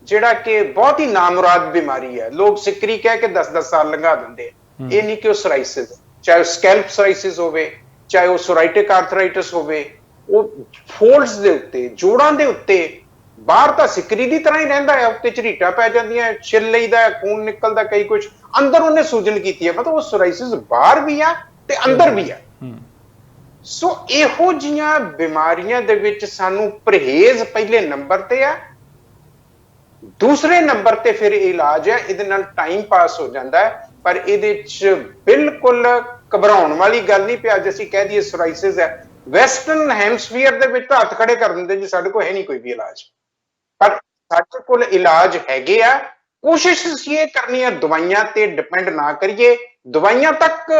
ਜਿਹੜਾ ਕਿ ਬਹੁਤ ਹੀ ਨਾਮੁਰਾਦ ਬਿਮਾਰੀ ਹੈ, ਲੋਕ ਸਿਕਰੀ ਕਹਿ ਕੇ 10-10 ਸਾਲ ਲੰਘਾ ਦਿੰਦੇ, ਇਹ ਨਹੀਂ ਕਿ ਉਹ ਸੋਰਾਇਸਿਸ, ਚਾਹੇ ਉਹ ਸਕੈਲਪ ਸੋਰਾਇਸਿਸ ਹੋਵੇ, ਚਾਹੇ ਉਹ ਸੋਰਾਇਟਿਕ ਆਰਥਰਾਈਟਿਸ ਹੋਵੇ, ਉਹ ਫੋਲਡਸ ਦੇ ਉੱਤੇ, ਜੋੜਾਂ ਦੇ ਉੱਤੇ, ਬਾਹਰ ਤਾਂ ਸਿਕਰੀ ਦੀ ਤਰ੍ਹਾਂ ਹੀ ਰਹਿੰਦਾ ਹੈ, ਉੱਤੇ ਝਰੀਟਾਂ ਪੈ ਜਾਂਦੀਆਂ, ਛਿੱਲ ਲਈਦਾ, ਖੂਨ ਨਿਕਲਦਾ, ਕਈ ਕੁਝ ਅੰਦਰ ਉਹਨੇ ਸੂਜਨ ਕੀਤੀ ਹੈ, ਮਤਲਬ ਉਹ ਸੋਰਾਇਸਿਸ ਬਾਹਰ ਵੀ ਆ ਤੇ ਅੰਦਰ ਵੀ ਆ। ਸੋ ਇਹੋ ਜਿਹੀਆਂ ਬਿਮਾਰੀਆਂ ਦੇ ਵਿੱਚ ਸਾਨੂੰ ਪਰਹੇਜ਼ ਪਹਿਲੇ ਨੰਬਰ ਤੇ ਆ, ਦੂਸਰੇ ਨੰਬਰ ਤੇ ਫਿਰ ਇਲਾਜ ਹੈ। ਇਹਦੇ ਨਾਲ ਟਾਈਮ ਪਾਸ ਹੋ ਜਾਂਦਾ ਹੈ, ਪਰ ਇਹਦੇ ਚ ਬਿਲਕੁਲ ਘਬਰਾਉਣ ਵਾਲੀ ਗੱਲ ਨਹੀਂ ਪਿਆ। ਅੱਜ ਅਸੀਂ ਕਹਿ ਦਈਏ ਸੋਰਾਇਸਿਸ ਹੈ, ਵੈਸਟਰਨ ਹੈਮਸਫੀਅਰ ਦੇ ਵਿੱਚ ਤਾਂ ਹੱਥ ਖੜੇ ਕਰ ਦਿੰਦੇ ਜੀ ਸਾਡੇ ਕੋਲ ਹੈ ਨਹੀਂ ਕੋਈ ਵੀ ਇਲਾਜ, ਪਰ ਸਾਡੇ ਕੋਲ ਇਲਾਜ ਹੈਗੇ ਆ। ਕੋਸ਼ਿਸ਼ ਅਸੀਂ ਇਹ ਕਰਨੀ ਹੈ ਦਵਾਈਆਂ ਤੇ ਡਿਪੈਂਡ ਨਾ ਕਰੀਏ, ਦਵਾਈਆਂ ਤੱਕ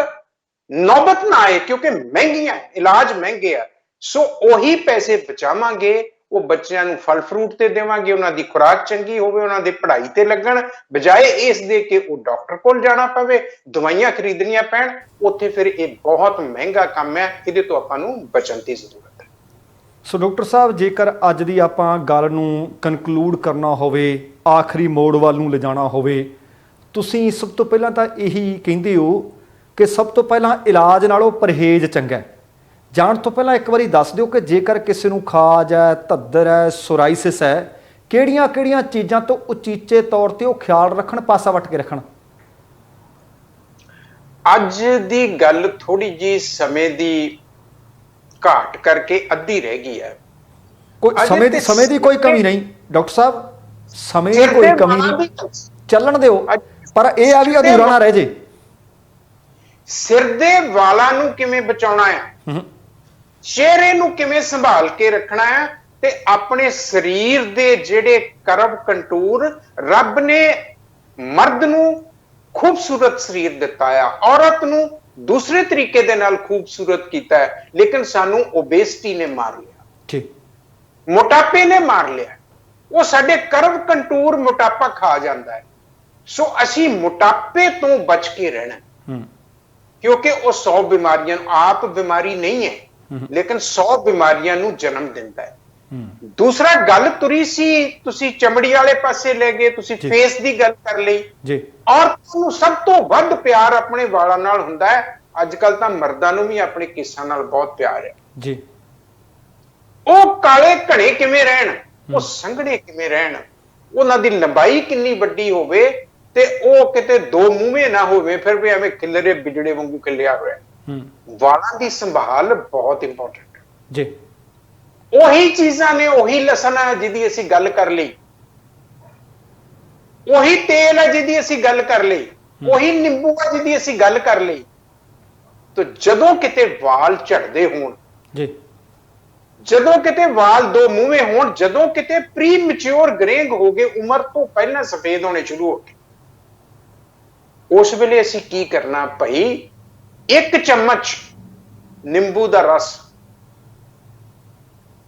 ਨੌਬਤ ਨਾ ਆਏ ਕਿਉਂਕਿ ਮਹਿੰਗੀਆਂ, ਇਲਾਜ ਮਹਿੰਗੇ ਆ। ਸੋ ਉਹੀ ਪੈਸੇ ਬਚਾਵਾਂਗੇ, ਉਹ ਬੱਚਿਆਂ ਨੂੰ ਫਲ ਫਰੂਟ ਤੇ ਦੇਵਾਂਗੇ, ਉਹਨਾਂ ਦੀ ਖੁਰਾਕ ਚੰਗੀ ਹੋਵੇ, ਉਹਨਾਂ ਦੇ ਪੜ੍ਹਾਈ ਤੇ ਲੱਗਣ, ਬਜਾਏ ਇਸ ਦੇ ਕਿ ਉਹ ਡਾਕਟਰ ਕੋਲ ਜਾਣਾ ਪਵੇ, ਦਵਾਈਆਂ ਖਰੀਦਣੀਆਂ ਪੈਣ। ਉੱਥੇ ਫਿਰ ਇਹ ਬਹੁਤ ਮਹਿੰਗਾ ਕੰਮ ਹੈ, ਇਹਦੇ ਤੋਂ ਆਪਾਂ ਨੂੰ ਬਚਣ ਦੀ ਜ਼ਰੂਰਤ ਹੈ। ਸੋ ਡਾਕਟਰ ਸਾਹਿਬ, ਜੇਕਰ ਅੱਜ ਦੀ ਆਪਾਂ ਗੱਲ ਨੂੰ ਕਨਕਲੂਡ ਕਰਨਾ ਹੋਵੇ, ਆਖਰੀ ਮੋੜ ਵੱਲ ਨੂੰ ਲਿਜਾਣਾ ਹੋਵੇ, ਤੁਸੀਂ ਸਭ ਤੋਂ ਪਹਿਲਾਂ ਤਾਂ ਇਹੀ ਕਹਿੰਦੇ ਹੋ ਕਿ ਸਭ ਤੋਂ ਪਹਿਲਾਂ ਇਲਾਜ ਨਾਲੋਂ ਪਰਹੇਜ਼ ਚੰਗਾ ਹੈ। ਜਾਣ ਤੋਂ ਪਹਿਲਾਂ ਇੱਕ ਵਾਰੀ ਦੱਸ ਦਿਓ ਕਿ ਜੇਕਰ ਕਿਸੇ ਨੂੰ ਖਾਜ ਹੈ, ਧੱਦਰ ਹੈ, ਸੋਰਾਇਸਿਸ ਹੈ, ਕਿਹੜੀਆਂ-ਕਿਹੜੀਆਂ ਚੀਜ਼ਾਂ ਤੋਂ ਉਚੀਚੇ ਤੌਰ ਤੇ ਉਹ ਖਿਆਲ ਰੱਖਣ, ਪਾਸਾ ਵੱਟ ਕੇ ਰੱਖਣ। ਅੱਜ ਦੀ ਗੱਲ ਥੋੜੀ ਜੀ ਸਮੇਂ ਦੀ ਘਾਟ ਕਰਕੇ ਅੱਧੀ ਰਹਿ ਗਈ ਹੈ। ਕੋਈ ਸਮੇਂ ਦੀ ਕੋਈ ਕਮੀ ਨਹੀਂ ਡਾਕਟਰ ਸਾਹਿਬ, ਸਮੇਂ ਦੀ ਕੋਈ ਕਮੀ ਨਹੀਂ, ਚੱਲਣ ਦਿਓ, ਪਰ ਇਹ ਆ ਵੀ ਅਧੂਰਾ ਨਾ ਰਹਿ ਜੇ। ਸਿਰ ਦੇ ਵਾਲਾਂ ਨੂੰ ਕਿਵੇਂ ਬਚਾਉਣਾ ਹੈ, ਚਿਹਰੇ ਨੂੰ ਕਿਵੇਂ ਸੰਭਾਲ ਕੇ ਰੱਖਣਾ ਹੈ, ਤੇ ਆਪਣੇ ਸਰੀਰ ਦੇ ਜਿਹੜੇ ਕਰਵ ਕੰਟੂਰ, ਰੱਬ ਨੇ ਮਰਦ ਨੂੰ ਖੂਬਸੂਰਤ ਸਰੀਰ ਦਿੱਤਾ ਆ, ਔਰਤ ਨੂੰ ਦੂਸਰੇ ਤਰੀਕੇ ਦੇ ਨਾਲ ਖੂਬਸੂਰਤ ਕੀਤਾ ਹੈ, ਲੇਕਿਨ ਸਾਨੂੰ ਓਬੇਸਿਟੀ ਨੇ ਮਾਰ ਲਿਆ, ਠੀਕ, ਮੋਟਾਪੇ ਨੇ ਮਾਰ ਲਿਆ। ਉਹ ਸਾਡੇ ਕਰਵ ਕੰਟੂਰ ਮੋਟਾਪਾ ਖਾ ਜਾਂਦਾ ਹੈ। ਸੋ ਅਸੀਂ ਮੋਟਾਪੇ ਤੋਂ ਬਚ ਕੇ ਰਹਿਣਾ, ਕਿਉਂਕਿ ਉਹ 100 ਬਿਮਾਰੀਆਂ ਨੂੰ, ਆਪ ਬਿਮਾਰੀ ਨਹੀਂ ਹੈ ਲੇਕਿਨ 100 ਬਿਮਾਰੀਆਂ ਨੂੰ ਜਨਮ ਦਿੰਦਾ ਹੈ। ਦੂਸਰਾ ਗੱਲ ਤੁਰੀ ਸੀ, ਤੁਸੀਂ ਚਮੜੀ ਵਾਲੇ ਪਾਸੇ ਲੈ ਗਏ, ਤੁਸੀਂ ਫੇਸ ਦੀ ਗੱਲ ਕਰ ਲਈ ਜੀ। ਔਰਤਾਂ ਨੂੰ ਸਭ ਤੋਂ ਵੱਧ ਪਿਆਰ ਆਪਣੇ ਵਾਲਾਂ ਨਾਲ ਹੁੰਦਾ ਹੈ। ਅੱਜ ਕੱਲ ਤਾਂ ਮਰਦਾਂ ਨੂੰ ਵੀ ਆਪਣੇ ਕੇਸਾਂ ਨਾਲ ਬਹੁਤ ਪਿਆਰ ਹੈ ਜੀ। ਉਹ ਕਾਲੇ ਘਣੇ ਕਿਵੇਂ ਰਹਿਣ, ਉਹ ਸੰਘਣੇ ਕਿਵੇਂ ਰਹਿਣ, ਉਹਨਾਂ ਦੀ ਲੰਬਾਈ ਕਿੰਨੀ ਵੱਡੀ ਹੋਵੇ ਤੇ ਉਹ ਕਿਤੇ ਦੋ ਮੂੰਹੇ ਨਾ ਹੋਵੇ, ਫਿਰ ਵੀ ਐਵੇਂ ਖਿਲਰੇ ਬਿਜੜੇ ਵਾਂਗੂ ਖਿਲਿਆ ਹੋਇਆ। ਵਾਲਾਂ ਦੀ ਸੰਭਾਲ ਬਹੁਤ ਇੰਪੋਰਟੈਂਟ ਹੈ ਜੀ। ਉਹੀ ਚੀਜ਼ਾਂ ਨੇ, ਉਹੀ ਲਸਣ ਹੈ ਜਿਹਦੀ ਅਸੀਂ ਗੱਲ ਕਰ ਲਈ, ਉਹੀ ਤੇਲ ਹੈ ਜਿਹਦੀ ਅਸੀਂ ਗੱਲ ਕਰ ਲਈ, ਉਹੀ ਨਿੰਬੂ ਹੈ ਜਿਹਦੀ ਅਸੀਂ ਗੱਲ ਕਰ ਲਈ। ਤੇ ਜਦੋਂ ਕਿਤੇ ਵਾਲ ਝੜਦੇ ਹੋਣ ਜੀ, ਜਦੋਂ ਕਿਤੇ ਵਾਲ ਦੋ ਮੂੰਹੇ ਹੋਣ, ਜਦੋਂ ਕਿਤੇ ਪ੍ਰੀ ਮੈਚੁਰ ਗ੍ਰੇਇੰਗ ਹੋ ਗਏ, ਉਮਰ ਤੋਂ ਪਹਿਲਾਂ ਸਫੇਦ ਹੋਣੇ ਸ਼ੁਰੂ ਹੋ ਗਏ, ਉਸ ਵੇਲੇ ਅਸੀਂ ਕੀ ਕਰਨਾ ਭਾਈ? 1 ਚਮਚ ਨਿੰਬੂ ਦਾ ਰਸ,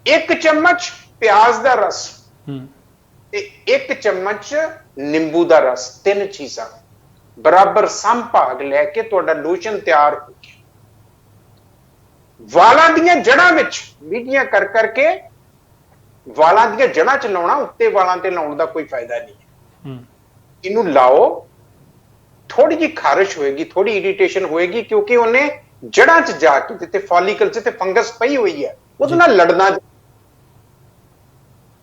1 ਚਮਚ ਪਿਆਜ਼ ਦਾ ਰਸ ਤੇ 1 ਚਮਚ ਨਿੰਬੂ ਦਾ ਰਸ, 3 ਚੀਜ਼ਾਂ ਬਰਾਬਰ ਸੰਭਾਗ ਲੈ ਕੇ ਤੁਹਾਡਾ ਲੋਸ਼ਨ ਤਿਆਰ ਹੋ ਗਿਆ। ਵਾਲਾਂ ਦੀਆਂ ਜੜ੍ਹਾਂ ਵਿੱਚ ਮੀਡੀਆਂ ਕਰ ਕਰਕੇ ਵਾਲਾਂ ਦੀਆਂ ਜੜ੍ਹਾਂ ਚ ਲਾਉਣਾ, ਉੱਤੇ ਵਾਲਾਂ ਤੇ ਲਾਉਣ ਦਾ ਕੋਈ ਫਾਇਦਾ ਨਹੀਂ ਹੈ। ਇਹਨੂੰ ਲਾਓ, ਥੋੜੀ ਜਿਹੀ ਖਾਰਿਸ਼ ਹੋਏਗੀ, ਥੋੜੀ ਇਰੀਟੇਸ਼ਨ ਹੋਏਗੀ, ਕਿਉਂਕਿ ਉਹਨੇ ਜੜ੍ਹਾਂ ਚ ਜਾ ਕੇ ਜਿੱਥੇ ਫੋਲੀਕਲ ਚ ਤੇ ਫੰਗਸ ਪਈ ਹੋਈ ਹੈ ਉਹਦੇ ਨਾਲ ਲੜਨਾ।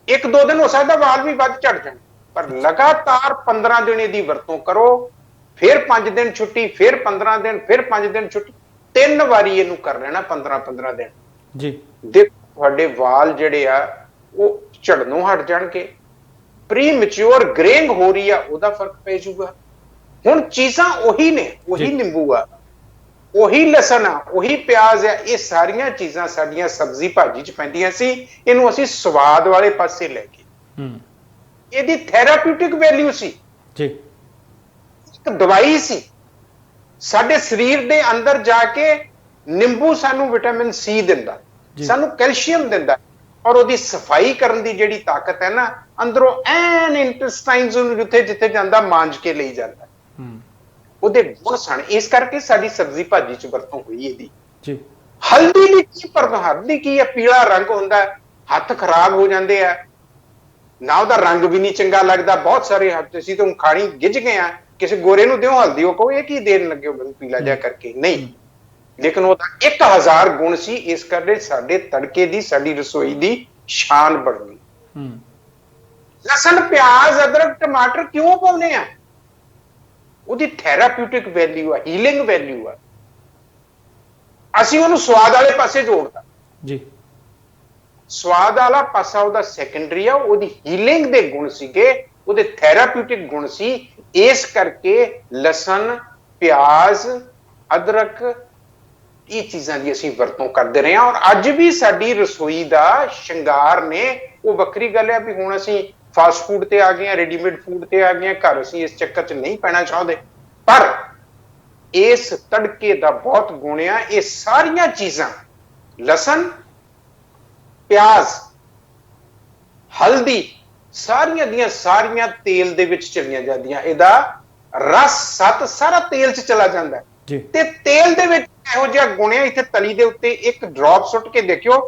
1-2 ਦਿਨ ਹੋ ਸਕਦਾ ਵਾਲ ਵੀ ਵੱਧ ਝੜ ਜਾਣ, ਪਰ ਲਗਾਤਾਰ 15 ਦਿਨ ਇਹਦੀ ਵਰਤੋਂ ਕਰੋ, ਫਿਰ 5 ਦਿਨ ਛੁੱਟੀ, ਫਿਰ 15 ਦਿਨ, ਫਿਰ 5 ਦਿਨ ਛੁੱਟੀ, 3 ਵਾਰੀ ਇਹਨੂੰ ਕਰ ਲੈਣਾ 15-15 ਦਿਨ ਜੀ। ਦੇਖੋ ਤੁਹਾਡੇ ਵਾਲ ਜਿਹੜੇ ਆ ਉਹ ਝੜਨੋਂ ਹਟ ਜਾਣਗੇ, ਪ੍ਰੀ ਮੈਚੁਰ ਗ੍ਰੇਇੰਗ ਹੋ ਰਹੀ ਆ ਉਹਦਾ ਫਰਕ ਪੈ ਜਾਊਗਾ। ਹੁਣ ਚੀਜ਼ਾਂ ਉਹੀ ਨੇ, ਉਹੀ ਨਿੰਬੂ ਆ, ਉਹੀ ਲਸਣ ਆ, ਉਹੀ ਪਿਆਜ਼ ਆ, ਇਹ ਸਾਰੀਆਂ ਚੀਜ਼ਾਂ ਸਾਡੀਆਂ ਸਬਜ਼ੀ ਭਾਜੀ ਚ ਪੈਂਦੀਆਂ ਸੀ। ਇਹਨੂੰ ਅਸੀਂ ਸਵਾਦ ਵਾਲੇ ਪਾਸੇ ਲੈ ਗਏ, ਇਹਦੀ ਥੈਰਾਪਿਊਟਿਕ ਵੈਲਿਊ ਸੀ ਜੀ, ਇੱਕ ਦਵਾਈ ਸੀ। ਸਾਡੇ ਸਰੀਰ ਦੇ ਅੰਦਰ ਜਾ ਕੇ ਨਿੰਬੂ ਸਾਨੂੰ ਵਿਟਾਮਿਨ ਸੀ ਦਿੰਦਾ, ਸਾਨੂੰ ਕੈਲਸ਼ੀਅਮ ਦਿੰਦਾ, ਔਰ ਉਹਦੀ ਸਫਾਈ ਕਰਨ ਦੀ ਜਿਹੜੀ ਤਾਕਤ ਹੈ ਨਾ, ਅੰਦਰੋਂ ਐਨ ਇੰਟੈਸਟਾਈਨਸ ਨੂੰ ਜਿੱਥੇ ਜਿੱਥੇ ਜਾਂਦਾ ਮਾਂਜ ਕੇ ਲਈ ਜਾਂਦਾ, ਉਹਦੇ ਗੁਣ ਸਨ। ਇਸ ਕਰਕੇ ਸਾਡੀ ਸਬਜ਼ੀ ਭਾਜੀ ਚ ਵਰਤੋਂ ਹੋਈ ਇਹਦੀ ਜੀ। ਹਲਦੀ ਦੀ ਕੀ ਪਰਵਾਹ, ਹਲਦੀ ਕੀ ਹੈ? ਪੀਲਾ ਰੰਗ ਹੁੰਦਾ, ਹੱਥ ਖਰਾਬ ਹੋ ਜਾਂਦੇ ਆ, ਨਾ ਉਹਦਾ ਰੰਗ ਵੀ ਨਹੀਂ ਚੰਗਾ ਲੱਗਦਾ। ਬਹੁਤ ਸਾਰੇ ਹੱਥ ਅਸੀਂ ਤਾਂ ਖਾਣੀ ਗਿੱਝ ਗਏ ਆ, ਕਿਸੇ ਗੋਰੇ ਨੂੰ ਦਿਓ ਹਲਦੀ, ਉਹ ਕਹੋ ਇਹ ਕੀ ਦੇਣ ਲੱਗੇ ਹੋ ਮੈਨੂੰ ਪੀਲਾ ਜਿਹਾ ਕਰਕੇ, ਨਹੀਂ, ਲੇਕਿਨ ਉਹਦਾ 1000 ਗੁਣ ਸੀ। ਇਸ ਕਰਕੇ ਸਾਡੇ ਤੜਕੇ ਦੀ, ਸਾਡੀ ਰਸੋਈ ਦੀ ਸ਼ਾਨ ਬਣ ਗਈ। ਲਸਣ, ਪਿਆਜ਼, ਅਦਰਕ, ਟਮਾਟਰ ਕਿਉਂ ਪਾਉਂਦੇ ਆ? ਉਹਦੀ ਥੈਰਾਪਿਊਟਿਕ ਵੈਲਿਊ ਆ, ਹੀਲਿੰਗ ਵੈਲਿਊ ਆ। ਅਸੀਂ ਉਹਨੂੰ ਸਵਾਦ ਵਾਲੇ ਪਾਸੇ ਜੋੜਦਾ ਜੀ। ਸਵਾਦ ਵਾਲਾ ਪਾਸਾ ਉਹਦਾ ਸੈਕੰਡਰੀ ਆ, ਉਹਦੀ ਹੀਲਿੰਗ ਦੇ ਗੁਣ ਸੀਗੇ, ਉਹਦੇ ਥੈਰਾਪਿਊਟਿਕ ਗੁਣ ਸੀ। ਇਸ ਕਰਕੇ ਲਸਣ, ਪਿਆਜ਼, ਅਦਰਕ, ਇਹ ਚੀਜ਼ਾਂ ਦੀ ਅਸੀਂ ਵਰਤੋਂ ਕਰਦੇ ਰਹੇ ਹਾਂ। ਔਰ ਅੱਜ ਵੀ ਸਾਡੀ ਰਸੋਈ ਦਾ ਸ਼ਿੰਗਾਰ ਨੇ। ਉਹ ਵੱਖਰੀ ਗੱਲ ਹੈ ਵੀ ਹੁਣ ਅਸੀਂ ਫਾਸਟ ਫੂਡ ਤੇ ਆ ਗਏ ਹਾਂ, ਰੈਡੀਮੇਡ ਫੂਡ ਤੇ ਆ ਗਏ ਹਾਂ, ਘਰ ਅਸੀਂ ਇਸ ਚੱਕਰ 'ਚ ਨਹੀਂ ਪੈਣਾ ਚਾਹੁੰਦੇ, ਪਰ ਇਸ ਤੜਕੇ ਦਾ ਬਹੁਤ ਗੁਣ ਆ। ਇਹ ਸਾਰੀਆਂ ਚੀਜ਼ਾਂ, ਲਸਣ, ਪਿਆਜ਼, ਹਲਦੀ, ਸਾਰੀਆਂ ਦੀਆਂ ਸਾਰੀਆਂ ਤੇਲ ਦੇ ਵਿੱਚ ਚਲੀਆਂ ਜਾਂਦੀਆਂ। ਇਹਦਾ ਰਸ ਸੱਤ ਸਾਰਾ ਤੇਲ 'ਚ ਚਲਾ ਜਾਂਦਾ ਹੈ ਜੀ। ਤੇ ਤੇਲ ਦੇ ਵਿੱਚ ਇਹੋ ਜਿਹਾ ਗੁਣ ਹੈ, ਇੱਥੇ ਤਲੀ ਦੇ ਉੱਤੇ ਇੱਕ ਡ੍ਰੌਪ ਸੁੱਟ ਕੇ ਦੇਖਿਓ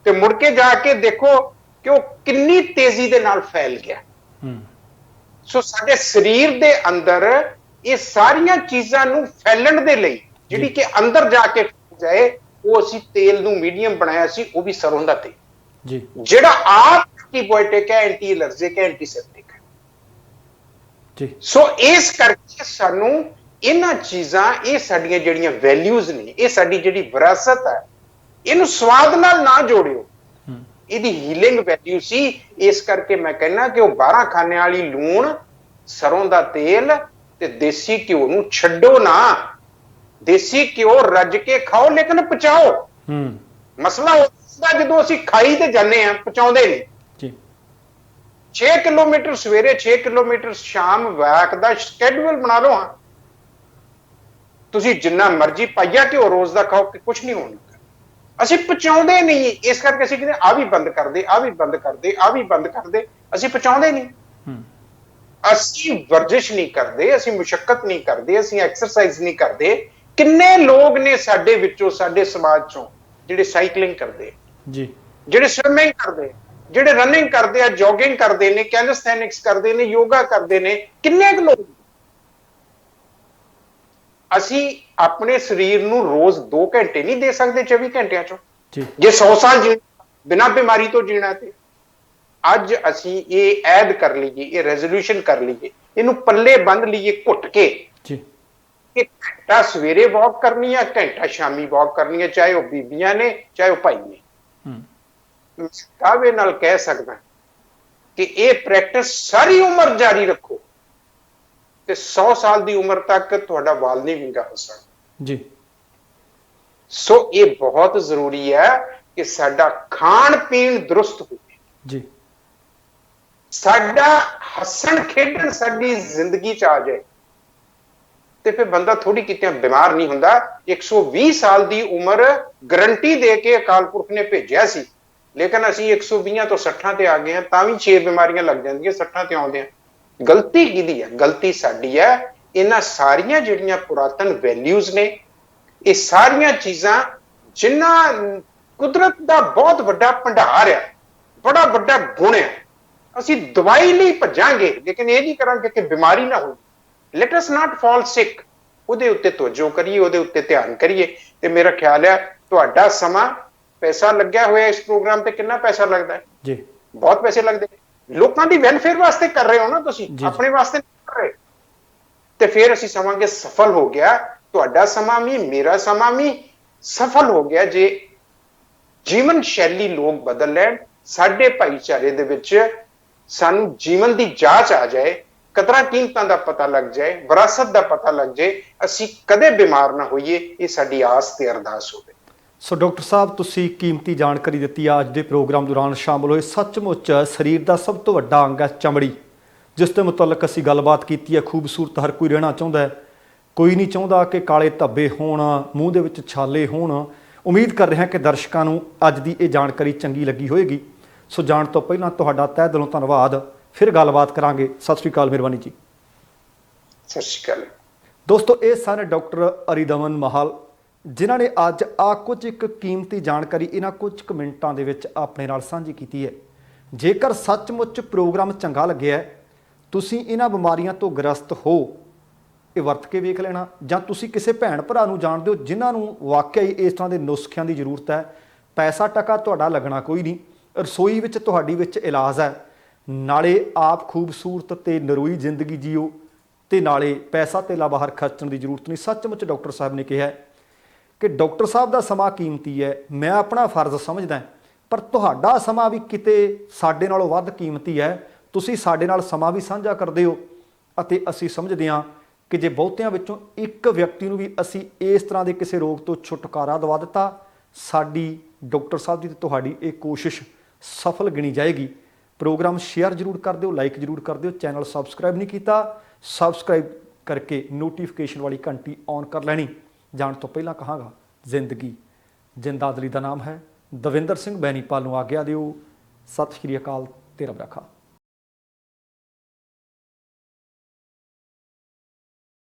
ਤੇ ਮੁੜ ਕੇ ਜਾ ਕੇ ਦੇਖੋ ਕਿ ਉਹ ਕਿੰਨੀ ਤੇਜ਼ੀ ਦੇ ਨਾਲ ਫੈਲ ਗਿਆ। ਸੋ ਸਾਡੇ ਸਰੀਰ ਦੇ ਅੰਦਰ ਇਹ ਸਾਰੀਆਂ ਚੀਜ਼ਾਂ ਨੂੰ ਫੈਲਣ ਦੇ ਲਈ, ਜਿਹੜੀ ਕਿ ਅੰਦਰ ਜਾ ਕੇ ਜਾਏ, ਉਹ ਅਸੀਂ ਤੇਲ ਨੂੰ ਮੀਡੀਅਮ ਬਣਾਇਆ ਸੀ, ਉਹ ਵੀ ਸਰੋਂ ਦਾ ਤੇਲ ਜੀ, ਜਿਹੜਾ ਆਪ ਐਂਟੀਬਾਇਓਟਿਕ ਹੈ, ਐਂਟੀ ਐਲਰਜਿਕ ਹੈ, ਐਂਟੀਸੈਪਟਿਕ ਹੈ ਜੀ। ਸੋ ਇਸ ਕਰਕੇ ਸਾਨੂੰ ਇਹਨਾਂ ਚੀਜ਼ਾਂ, ਇਹ ਸਾਡੀਆਂ ਜਿਹੜੀਆਂ ਵੈਲਿਊਜ਼ ਨੇ, ਇਹ ਸਾਡੀ ਜਿਹੜੀ ਵਿਰਾਸਤ ਹੈ, ਇਹਨੂੰ ਸਵਾਦ ਨਾਲ ਨਾ ਜੋੜਿਓ। ਇਹਦੀ ਹੀਲਿੰਗ ਵੈਲਿਊ ਸੀ। ਇਸ ਕਰਕੇ ਮੈਂ ਕਹਿੰਦਾ ਕਿ ਉਹ 12 ਖਾਨੇ ਵਾਲੀ ਲੂਣ, ਸਰੋਂ ਦਾ ਤੇਲ ਤੇ ਦੇਸੀ ਘਿਓ ਨੂੰ ਛੱਡੋ ਨਾ। ਦੇਸੀ ਘਿਓ ਰੱਜ ਕੇ ਖਾਓ, ਲੇਕਿਨ ਪਚਾਓ। ਮਸਲਾ ਹੁੰਦਾ ਜਦੋਂ ਅਸੀਂ ਖਾਈ ਤੇ ਜਾਂਦੇ ਆ, ਪਚਾਉਂਦੇ ਨਹੀਂ ਜੀ। 6 ਕਿਲੋਮੀਟਰ ਸਵੇਰੇ, 6 ਕਿਲੋਮੀਟਰ ਸ਼ਾਮ ਵੈਕ ਦਾ ਸ਼ੈਡਿਊਲ ਬਣਾ ਲਓ। ਹਾਂ, ਤੁਸੀਂ ਜਿੰਨਾ ਮਰਜ਼ੀ ਪਾਈਆ ਘਿਓ ਰੋਜ਼ ਦਾ ਖਾਓ, ਕਿ ਕੁਝ ਨਹੀਂ ਹੋਣਾ। ਅਸੀਂ ਪਚਾਉਂਦੇ ਨਹੀਂ। ਇਸ ਕਰਕੇ ਅਸੀਂ ਕਹਿੰਦੇ ਆ ਵੀ ਬੰਦ ਕਰਦੇ, ਆ ਵੀ ਬੰਦ ਕਰਦੇ, ਆ ਵੀ ਬੰਦ ਕਰਦੇ। ਅਸੀਂ ਪਚਾਉਂਦੇ ਨਹੀਂ। ਅਸੀਂ ਵਰਜਿਸ਼ ਨਹੀਂ ਕਰਦੇ, ਅਸੀਂ ਮੁਸ਼ੱਕਤ ਨਹੀਂ ਕਰਦੇ, ਅਸੀਂ ਐਕਸਰਸਾਈਜ਼ ਨਹੀਂ ਕਰਦੇ। ਕਿੰਨੇ ਲੋਕ ਨੇ ਸਾਡੇ ਵਿੱਚੋਂ, ਸਾਡੇ ਸਮਾਜ ਚੋਂ, ਜਿਹੜੇ ਸਾਈਕਲਿੰਗ ਕਰਦੇ ਜੀ, ਜਿਹੜੇ ਸਵਿਮਿੰਗ ਕਰਦੇ, ਜਿਹੜੇ ਰਨਿੰਗ ਕਰਦੇ ਆ, ਜੋਗਿੰਗ ਕਰਦੇ ਨੇ, ਕੈਲਿਸਥੈਨਿਕਸ ਕਰਦੇ ਨੇ, ਯੋਗਾ ਕਰਦੇ ਨੇ। ਕਿੰਨੇ ਕੁ ਲੋਕ। ਅਸੀਂ ਆਪਣੇ ਸਰੀਰ ਨੂੰ ਰੋਜ਼ 2 ਘੰਟੇ ਨਹੀਂ ਦੇ ਸਕਦੇ 24 ਘੰਟਿਆਂ ਚੋਂ। ਜੇ 100 ਸਾਲ ਜੀਣਾ, ਬਿਨਾਂ ਬਿਮਾਰੀ ਤੋਂ ਜੀਣਾ, ਤੇ ਅੱਜ ਅਸੀਂ ਇਹ ਐਡ ਕਰ ਲਈਏ, ਇਹ ਰੈਜ਼ੋਲੂਸ਼ਨ ਕਰ ਲਈਏ, ਇਹਨੂੰ ਪੱਲੇ ਬੰਨ ਲਈਏ ਘੁੱਟ ਕੇ ਜੀ। ਇੱਕ ਘੰਟਾ ਸਵੇਰੇ ਵਾਕ ਕਰਨੀ ਹੈ, ਘੰਟਾ ਸ਼ਾਮੀ ਵਾਕ ਕਰਨੀ ਹੈ, ਚਾਹੇ ਉਹ ਬੀਬੀਆਂ ਨੇ, ਚਾਹੇ ਉਹ ਭਾਈ ਨੇ। ਦਾਅਵੇ ਨਾਲ ਕਹਿ ਸਕਦਾ ਕਿ ਇਹ ਪ੍ਰੈਕਟਿਸ ਸਾਰੀ ਉਮਰ ਜਾਰੀ ਰੱਖੋ ਤੇ 100 ਸਾਲ ਦੀ ਉਮਰ ਤੱਕ ਤੁਹਾਡਾ ਵਾਲ ਨਹੀਂ ਵਿੰਗਾ ਹੋ ਸਕਦਾ ਜੀ। ਸੋ ਇਹ ਬਹੁਤ ਜ਼ਰੂਰੀ ਹੈ ਕਿ ਸਾਡਾ ਖਾਣ ਪੀਣ ਦਰੁਸਤ ਹੋਵੇ ਜੀ, ਸਾਡਾ ਹੱਸਣ ਖੇਡਣ ਸਾਡੀ ਜ਼ਿੰਦਗੀ ਚ ਆ ਜਾਏ, ਤੇ ਫਿਰ ਬੰਦਾ ਥੋੜੀ ਕਿਤੇ ਬਿਮਾਰ ਨਹੀਂ ਹੁੰਦਾ। 120 ਸਾਲ ਦੀ ਉਮਰ ਗਰੰਟੀ ਦੇ ਕੇ ਅਕਾਲ ਪੁਰਖ ਨੇ ਭੇਜਿਆ ਸੀ, ਲੇਕਿਨ ਅਸੀਂ 120 ਤੋਂ 60 ਤੇ ਆ ਗਏ ਹਾਂ, ਤਾਂ ਵੀ 6 ਬਿਮਾਰੀਆਂ ਲੱਗ ਜਾਂਦੀਆਂ 60 ਤੇ ਆਉਂਦੇ ਆ। ਗਲਤੀ ਕਿਹਦੀ ਹੈ? ਗਲਤੀ ਸਾਡੀ ਹੈ। ਇਹਨਾਂ ਸਾਰੀਆਂ ਜਿਹੜੀਆਂ ਪੁਰਾਤਨ ਵੈਲਿਊਜ਼ ਨੇ, ਇਹ ਸਾਰੀਆਂ ਚੀਜ਼ਾਂ ਜਿਨ੍ਹਾਂ ਕੁਦਰਤ ਦਾ ਬਹੁਤ ਵੱਡਾ ਭੰਡਾਰ ਹੈ, ਬੜਾ ਵੱਡਾ ਗੁਣ ਹੈ। ਅਸੀਂ ਦਵਾਈ ਲਈ ਭੱਜਾਂਗੇ, ਲੇਕਿਨ ਇਹ ਨਹੀਂ ਕਰਾਂਗੇ ਕਿ ਬਿਮਾਰੀ ਨਾ ਹੋਵੇ। ਲੈਟ ਅਸ ਨਾਟ ਫਾਲ ਸਿਕ। ਉਹਦੇ ਉੱਤੇ ਤਵੱਜੋ ਕਰੀਏ, ਉਹਦੇ ਉੱਤੇ ਧਿਆਨ ਕਰੀਏ। ਤੇ ਮੇਰਾ ਖਿਆਲ ਹੈ ਤੁਹਾਡਾ ਸਮਾਂ, ਪੈਸਾ ਲੱਗਿਆ ਹੋਇਆ ਇਸ ਪ੍ਰੋਗਰਾਮ ਤੇ। ਕਿੰਨਾ ਪੈਸਾ ਲੱਗਦਾ ਹੈ ਜੀ? ਬਹੁਤ ਪੈਸੇ ਲੱਗਦੇ। ਲੋਕਾਂ ਦੀ ਵੈਲਫੇਅਰ ਵਾਸਤੇ ਕਰ ਰਹੇ ਹੋ ਨਾ ਤੁਸੀਂ, ਆਪਣੇ ਵਾਸਤੇ ਨਹੀਂ ਕਰ ਰਹੇ। ਤੇ ਫਿਰ ਅਸੀਂ ਸਮਾਂਗੇ ਸਫਲ ਹੋ ਗਿਆ। ਤੁਹਾਡਾ ਸਮਾਂ ਵੀ, ਮੇਰਾ ਸਮਾਂ ਵੀ ਸਫਲ ਹੋ ਗਿਆ ਜੇ ਜੀਵਨ ਸ਼ੈਲੀ ਲੋਕ ਬਦਲ ਲੈਣ। ਸਾਡੇ ਭਾਈਚਾਰੇ ਦੇ ਵਿੱਚ ਸਾਨੂੰ ਜੀਵਨ ਦੀ ਜਾਂਚ ਆ ਜਾਏ, ਕਦਰਾਂ ਕੀਮਤਾਂ ਦਾ ਪਤਾ ਲੱਗ ਜਾਏ, ਵਿਰਾਸਤ ਦਾ ਪਤਾ ਲੱਗ ਜਾਏ, ਅਸੀਂ ਕਦੇ ਬਿਮਾਰ ਨਾ ਹੋਈਏ। ਇਹ ਸਾਡੀ ਆਸ ਤੇ ਅਰਦਾਸ ਹੋਵੇ। ਸੋ ਡਾਕਟਰ ਸਾਹਿਬ, ਤੁਸੀਂ ਕੀਮਤੀ ਜਾਣਕਾਰੀ ਦਿੱਤੀ ਆ। ਅੱਜ ਦੇ ਪ੍ਰੋਗਰਾਮ ਦੌਰਾਨ ਸ਼ਾਮਲ ਹੋਏ। ਸੱਚਮੁੱਚ ਸਰੀਰ ਦਾ ਸਭ ਤੋਂ ਵੱਡਾ ਅੰਗ ਹੈ ਚਮੜੀ, ਜਿਸ ਦੇ ਮੁਤਲਕ ਅਸੀਂ ਗੱਲਬਾਤ ਕੀਤੀ ਹੈ। ਖੂਬਸੂਰਤ ਹਰ ਕੋਈ ਰਹਿਣਾ ਚਾਹੁੰਦਾ ਹੈ, ਕੋਈ ਨਹੀਂ ਚਾਹੁੰਦਾ ਕਿ ਕਾਲੇ ਧੱਬੇ ਹੋਣ, ਮੂੰਹ ਦੇ ਵਿੱਚ ਛਾਲੇ ਹੋਣ। ਉਮੀਦ ਕਰ ਰਿਹਾ ਕਿ ਦਰਸ਼ਕਾਂ ਨੂੰ ਅੱਜ ਦੀ ਇਹ ਜਾਣਕਾਰੀ ਚੰਗੀ ਲੱਗੀ ਹੋਵੇਗੀ। ਸੋ ਜਾਣ ਤੋਂ ਪਹਿਲਾਂ ਤੁਹਾਡਾ ਤਹਿ ਦਿਲੋਂ ਧੰਨਵਾਦ। ਫਿਰ ਗੱਲਬਾਤ ਕਰਾਂਗੇ। ਸਤਿ ਸ਼੍ਰੀ ਅਕਾਲ, ਮਿਹਰਬਾਨੀ ਜੀ। ਸਤਿ ਸ਼੍ਰੀ ਅਕਾਲ ਦੋਸਤੋ, ਇਹ ਸਨ ਡਾਕਟਰ ਅਰੀਦਮਨ ਮਾਹਲ, ਜਿਨ੍ਹਾਂ ਨੇ ਅੱਜ ਕੁਝ ਇੱਕ ਕੀਮਤੀ ਜਾਣਕਾਰੀ ਇਹਨਾਂ ਕੁਝ ਕੁ ਮਿੰਟਾਂ ਦੇ ਵਿੱਚ ਆਪਣੇ ਨਾਲ ਸਾਂਝੀ ਕੀਤੀ ਹੈ। ਜੇਕਰ ਸੱਚਮੁੱਚ ਪ੍ਰੋਗਰਾਮ ਚੰਗਾ ਲੱਗਿਆ, ਤੁਸੀਂ ਇਹਨਾਂ ਬਿਮਾਰੀਆਂ ਤੋਂ ਗ੍ਰਸਤ ਹੋ, ਇਹ ਵਰਤ ਕੇ ਵੇਖ ਲੈਣਾ। ਜਾਂ ਤੁਸੀਂ ਕਿਸੇ ਭੈਣ ਭਰਾ ਨੂੰ ਜਾਣਦੇ ਹੋ ਜਿਨ੍ਹਾਂ ਨੂੰ ਵਾਕਿਆ ਹੀ ਇਸ ਤਰ੍ਹਾਂ ਦੇ ਨੁਸਖਿਆਂ ਦੀ ਜ਼ਰੂਰਤ ਹੈ। ਪੈਸਾ ਟਕਾ ਤੁਹਾਡਾ ਲੱਗਣਾ ਕੋਈ ਨਹੀਂ, ਰਸੋਈ ਵਿੱਚ ਤੁਹਾਡੀ ਵਿੱਚ ਇਲਾਜ ਹੈ। ਨਾਲੇ ਆਪ ਖੂਬਸੂਰਤ ਤੇ ਨਰੋਈ ਜ਼ਿੰਦਗੀ ਜੀਓ, ਤੇ ਨਾਲੇ ਪੈਸਾ ਧੇਲਾ ਬਾਹਰ ਖਰਚਣ ਦੀ ਜ਼ਰੂਰਤ ਨਹੀਂ। ਸੱਚਮੁੱਚ ਡਾਕਟਰ ਸਾਹਿਬ ਨੇ ਕਿਹਾ ਕਿ ਡਾਕਟਰ ਸਾਹਿਬ ਦਾ ਸਮਾਂ ਕੀਮਤੀ ਹੈ। ਮੈਂ ਆਪਣਾ ਫਰਜ਼ ਸਮਝਦਾ, ਪਰ ਤੁਹਾਡਾ ਸਮਾਂ ਵੀ ਕਿਤੇ ਸਾਡੇ ਨਾਲੋਂ ਵੱਧ ਕੀਮਤੀ ਹੈ। ਤੁਸੀਂ ਸਾਡੇ ਨਾਲ ਸਮਾਂ ਵੀ ਸਾਂਝਾ ਕਰਦੇ ਹੋ, ਅਤੇ ਅਸੀਂ ਸਮਝਦੇ ਹਾਂ ਕਿ ਜੇ ਬਹੁਤਿਆਂ ਵਿੱਚੋਂ ਇੱਕ ਵਿਅਕਤੀ ਨੂੰ ਵੀ ਅਸੀਂ ਇਸ ਤਰ੍ਹਾਂ ਦੇ ਕਿਸੇ ਰੋਗ ਤੋਂ ਛੁਟਕਾਰਾ ਦਿਵਾ ਦਿੱਤਾ, ਸਾਡੀ ਡਾਕਟਰ ਸਾਹਿਬ ਦੀ ਤੇ ਤੁਹਾਡੀ ਇਹ ਕੋਸ਼ਿਸ਼ ਸਫਲ ਗਿਣੀ ਜਾਏਗੀ। ਪ੍ਰੋਗਰਾਮ ਸ਼ੇਅਰ ਜ਼ਰੂਰ ਕਰ ਦਿਓ, ਲਾਈਕ ਜ਼ਰੂਰ ਕਰ ਦਿਓ। ਚੈਨਲ ਸਬਸਕ੍ਰਾਈਬ ਨਹੀਂ ਕੀਤਾ, ਸਬਸਕ੍ਰਾਈਬ ਕਰਕੇ ਨੋਟੀਫਿਕੇਸ਼ਨ ਵਾਲੀ ਘੰਟੀ ਔਨ ਕਰ ਲੈਣੀ। ਜਾਣ ਤੋਂ ਪਹਿਲਾਂ ਕਹਾਂਗਾ, ਜ਼ਿੰਦਗੀ ਜਿੰਦਾਦਲੀ ਦਾ ਨਾਮ ਹੈ। ਦਵਿੰਦਰ ਸਿੰਘ ਬੈਨੀਪਾਲ ਨੂੰ ਆਗਿਆ ਦਿਓ। ਸਤਿ ਸ਼੍ਰੀ ਅਕਾਲ। ਤੇਰਾ ਬਰਾਖਾ।